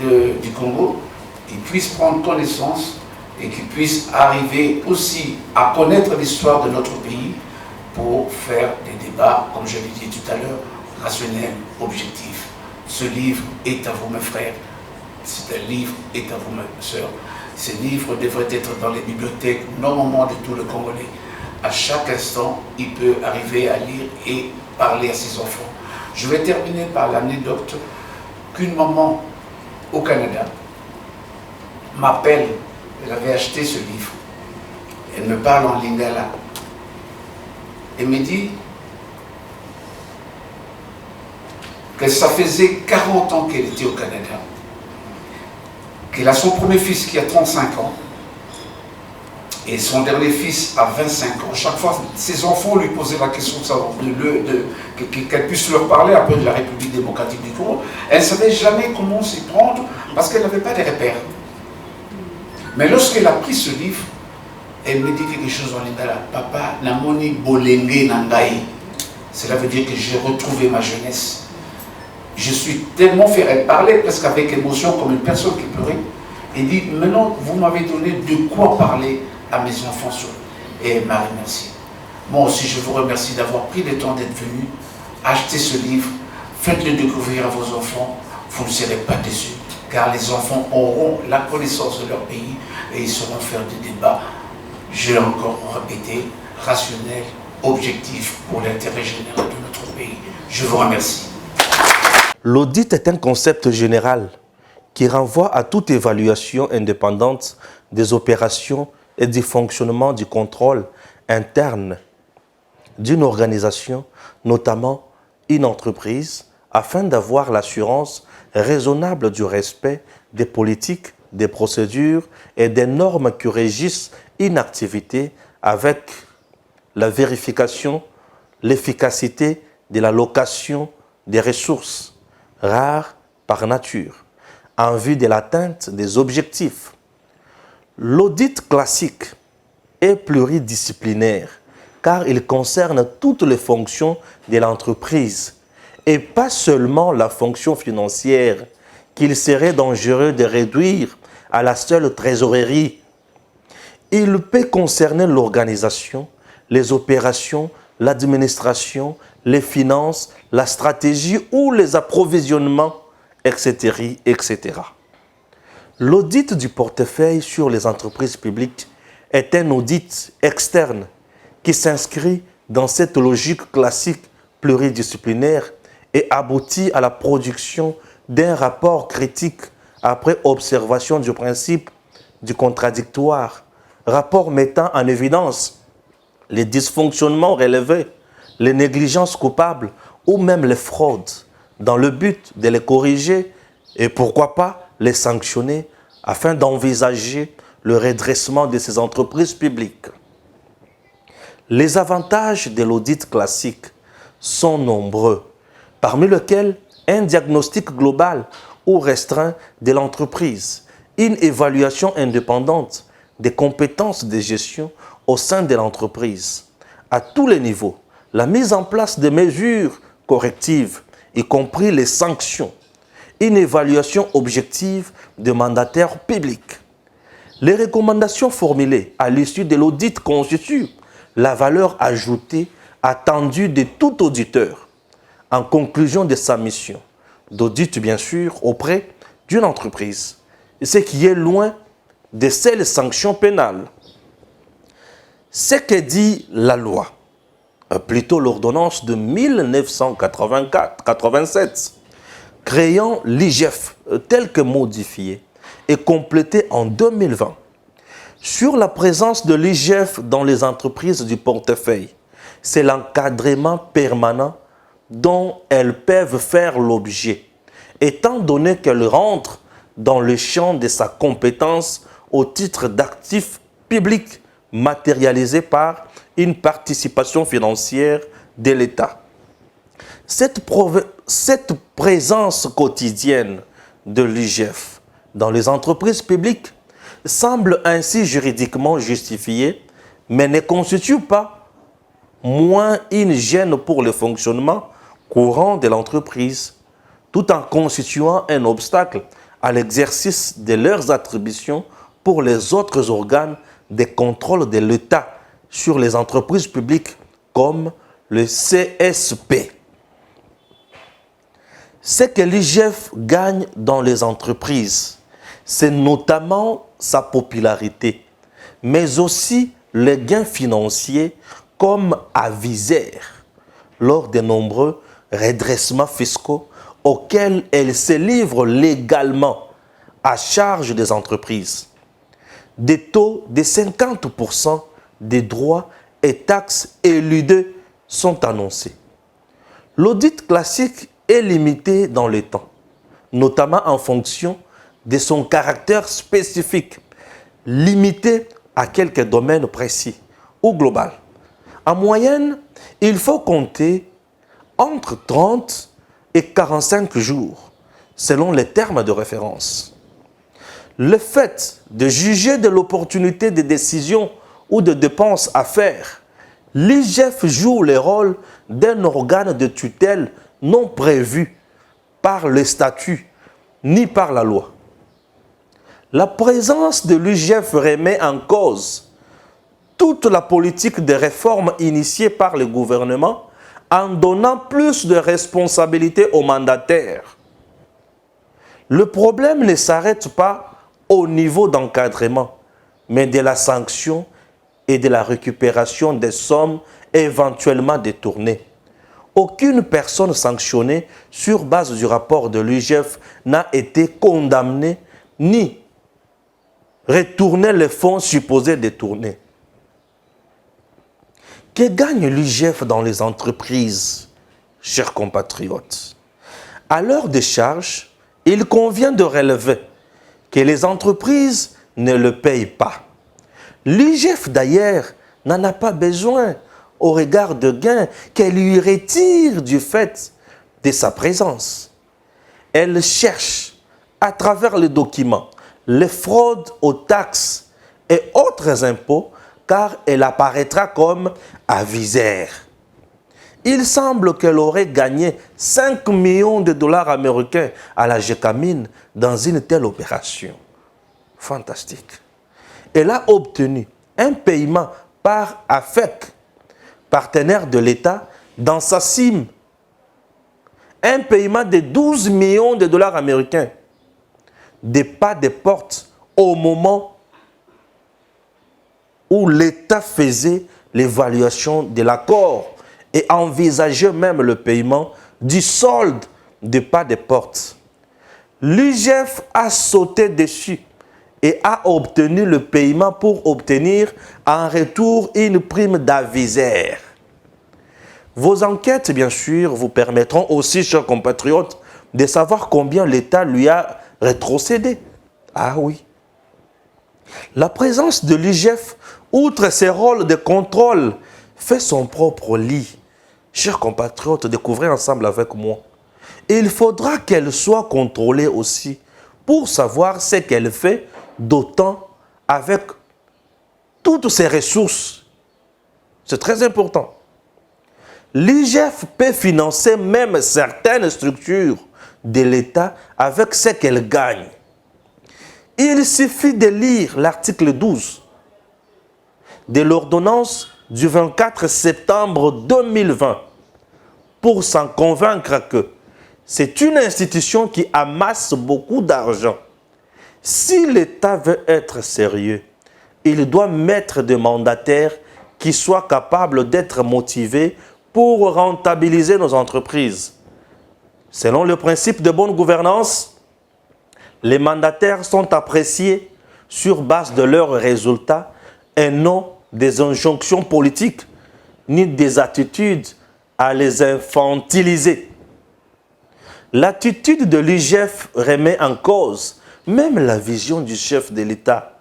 S5: du Congo, qu'ils puissent prendre connaissance et qu'ils puissent arriver aussi à connaître l'histoire de notre pays pour faire des débats, comme je l'ai dit tout à l'heure, rationnels, objectifs. Ce livre est à vous, mes frères. C'est un livre est à vous, mes sœurs. Ce livre devrait être dans les bibliothèques normalement de tout le Congolais. À chaque instant, il peut arriver à lire et parler à ses enfants. Je vais terminer par l'anecdote qu'une maman au Canada m'appelle. Elle avait acheté ce livre. Elle me parle en lingala. Elle me dit que ça faisait 40 ans qu'elle était au Canada, qu'elle a son premier fils qui a 35 ans et son dernier fils a 25 ans. Chaque fois, ses enfants lui posaient la question qu'elle puisse leur parler un peu de la République démocratique du Congo. Elle ne savait jamais comment s'y prendre parce qu'elle n'avait pas de repères. Mais lorsqu'elle a pris ce livre, elle me dit quelque chose en lingala. Papa, namoni bolenge nangai. Cela veut dire que j'ai retrouvé ma jeunesse. Je suis tellement fier. Elle parlait presque avec émotion, comme une personne qui pleurait. Elle dit, maintenant, vous m'avez donné de quoi parler à mes enfants. Et elle m'a remercié. Moi aussi, je vous remercie d'avoir pris le temps d'être venu, acheter ce livre, faites-le découvrir à vos enfants. Vous ne serez pas déçus, car les enfants auront la connaissance de leur pays et ils sauront faire des débats, je l'ai encore répété, rationnels, objectifs pour l'intérêt général de notre pays. Je vous remercie.
S1: L'audit est un concept général qui renvoie à toute évaluation indépendante des opérations et du fonctionnement du contrôle interne d'une organisation, notamment une entreprise, afin d'avoir l'assurance raisonnable du respect des politiques, des procédures et des normes qui régissent une activité avec la vérification, l'efficacité de l'allocation des ressources rares par nature, en vue de l'atteinte des objectifs. L'audit classique est pluridisciplinaire car il concerne toutes les fonctions de l'entreprise et pas seulement la fonction financière qu'il serait dangereux de réduire à la seule trésorerie. Il peut concerner l'organisation, les opérations, l'administration, les finances, la stratégie ou les approvisionnements, etc. etc. L'audit du portefeuille sur les entreprises publiques est un audit externe qui s'inscrit dans cette logique classique pluridisciplinaire et aboutit à la production d'un rapport critique après observation du principe du contradictoire, rapport mettant en évidence les dysfonctionnements relevés, les négligences coupables ou même les fraudes, dans le but de les corriger et pourquoi pas les sanctionner afin d'envisager le redressement de ces entreprises publiques. Les avantages de l'audit classique sont nombreux, parmi lesquels un diagnostic global ou restreint de l'entreprise, une évaluation indépendante des compétences de gestion au sein de l'entreprise, à tous les niveaux, la mise en place de mesures correctives, y compris les sanctions, une évaluation objective des mandataires publics. Les recommandations formulées à l'issue de l'audit constituent la valeur ajoutée attendue de tout auditeur en conclusion de sa mission d'audit, bien sûr, auprès d'une entreprise, ce qui est loin de ces sanctions pénales. Ce que dit la loi, plutôt l'ordonnance de 1987, créant l'IGF tel que modifié et complété en 2020, sur la présence de l'IGF dans les entreprises du portefeuille,
S11: c'est l'encadrement permanent dont elles peuvent faire l'objet, étant donné qu'elles rentrent dans le champ de sa compétence au titre d'actifs publics matérialisés par une participation financière de l'État. Cette présence quotidienne de l'IGF dans les entreprises publiques semble ainsi juridiquement justifiée, mais ne constitue pas moins une gêne pour le fonctionnement courant de l'entreprise, tout en constituant un obstacle à l'exercice de leurs attributions pour les autres organes de contrôle de l'État sur les entreprises publiques, comme le CSP. Ce que l'IGF gagne dans les entreprises, c'est notamment sa popularité, mais aussi les gains financiers comme aviseur lors de nombreux redressements fiscaux auxquels elle se livre légalement à charge des entreprises. Des taux de 50% des droits et taxes éludés sont annoncés. L'audit classique est limité dans le temps, notamment en fonction de son caractère spécifique, limité à quelques domaines précis ou global. En moyenne, il faut compter entre 30 et 45 jours, selon les termes de référence. Le fait de juger de l'opportunité des décisions ou de dépenses à faire, l'IGF joue le rôle d'un organe de tutelle non prévu par le statut ni par la loi. La présence de l'IGF remet en cause toute la politique de réforme initiée par le gouvernement en donnant plus de responsabilités aux mandataires. Le problème ne s'arrête pas au niveau d'encadrement, mais de la sanction et de la récupération des sommes éventuellement détournées. Aucune personne sanctionnée sur base du rapport de l'IGF n'a été condamnée ni retourné les fonds supposés détournés. Que gagne l'IGF dans les entreprises, chers compatriotes? À l'heure des charges, il convient de relever que les entreprises ne le payent pas. L'IGF d'ailleurs n'en a pas besoin au regard de gains qu'elle lui retire du fait de sa présence. Elle cherche, à travers les documents, les fraudes aux taxes et autres impôts, car elle apparaîtra comme aviseur. Il semble qu'elle aurait gagné 5 millions de dollars américains à la Gécamine dans une telle opération. Fantastique. Elle a obtenu un paiement par AFEC, partenaire de l'État, dans sa CIM. Un paiement de 12 millions de dollars américains. Des pas de porte au moment où l'État faisait l'évaluation de l'accord et envisageait même le paiement du solde de pas de porte. L'IGF a sauté dessus et a obtenu le paiement pour obtenir en retour une prime d'aviseur. Vos enquêtes, bien sûr, vous permettront aussi, chers compatriotes, de savoir combien l'État lui a rétrocédé. Ah oui. La présence de l'IGF, outre ses rôles de contrôle, fait son propre lit. Chers compatriotes, découvrez ensemble avec moi. Il faudra qu'elle soit contrôlée aussi pour savoir ce qu'elle fait, d'autant avec toutes ses ressources. C'est très important. L'IGF peut financer même certaines structures de l'État avec ce qu'elle gagne. Il suffit de lire l'article 12 de l'ordonnance du 24 septembre 2020 pour s'en convaincre que c'est une institution qui amasse beaucoup d'argent. Si l'État veut être sérieux, il doit mettre des mandataires qui soient capables d'être motivés pour rentabiliser nos entreprises. Selon le principe de bonne gouvernance, les mandataires sont appréciés sur base de leurs résultats et non des injonctions politiques ni des attitudes à les infantiliser. L'attitude de l'IGF remet en cause même la vision du chef de l'État,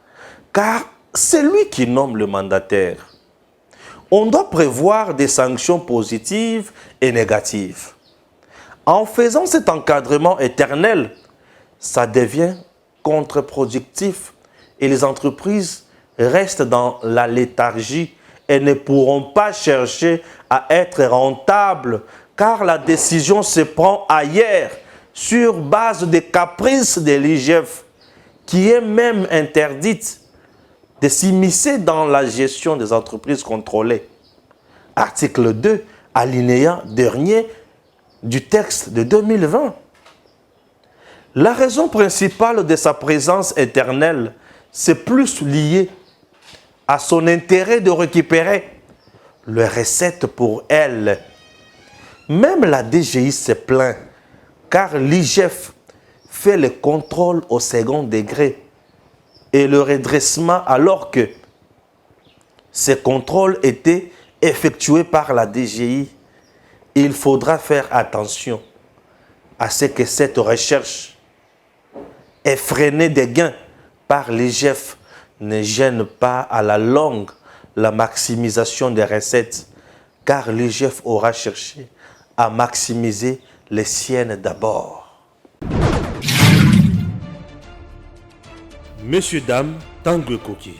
S11: car c'est lui qui nomme le mandataire. On doit prévoir des sanctions positives et négatives. En faisant cet encadrement éternel, ça devient contre-productif et les entreprises restent dans la léthargie et ne pourront pas chercher à être rentables car la décision se prend ailleurs sur base des caprices de l'IGF qui est même interdite de s'immiscer dans la gestion des entreprises contrôlées. Article 2, alinéa dernier du texte de 2020. La raison principale de sa présence éternelle, c'est plus lié à son intérêt de récupérer les recettes pour elle. Même la DGI se plaint, car l'IGF fait le contrôle au second degré et le redressement alors que ces contrôles étaient effectués par la DGI. Il faudra faire attention à ce que cette recherche effrénée des gains par l'IGF ne gêne pas à la longue la maximisation des recettes, car l'IGF aura cherché à maximiser les siennes d'abord.
S12: Messieurs, dames, Tanguy Koki.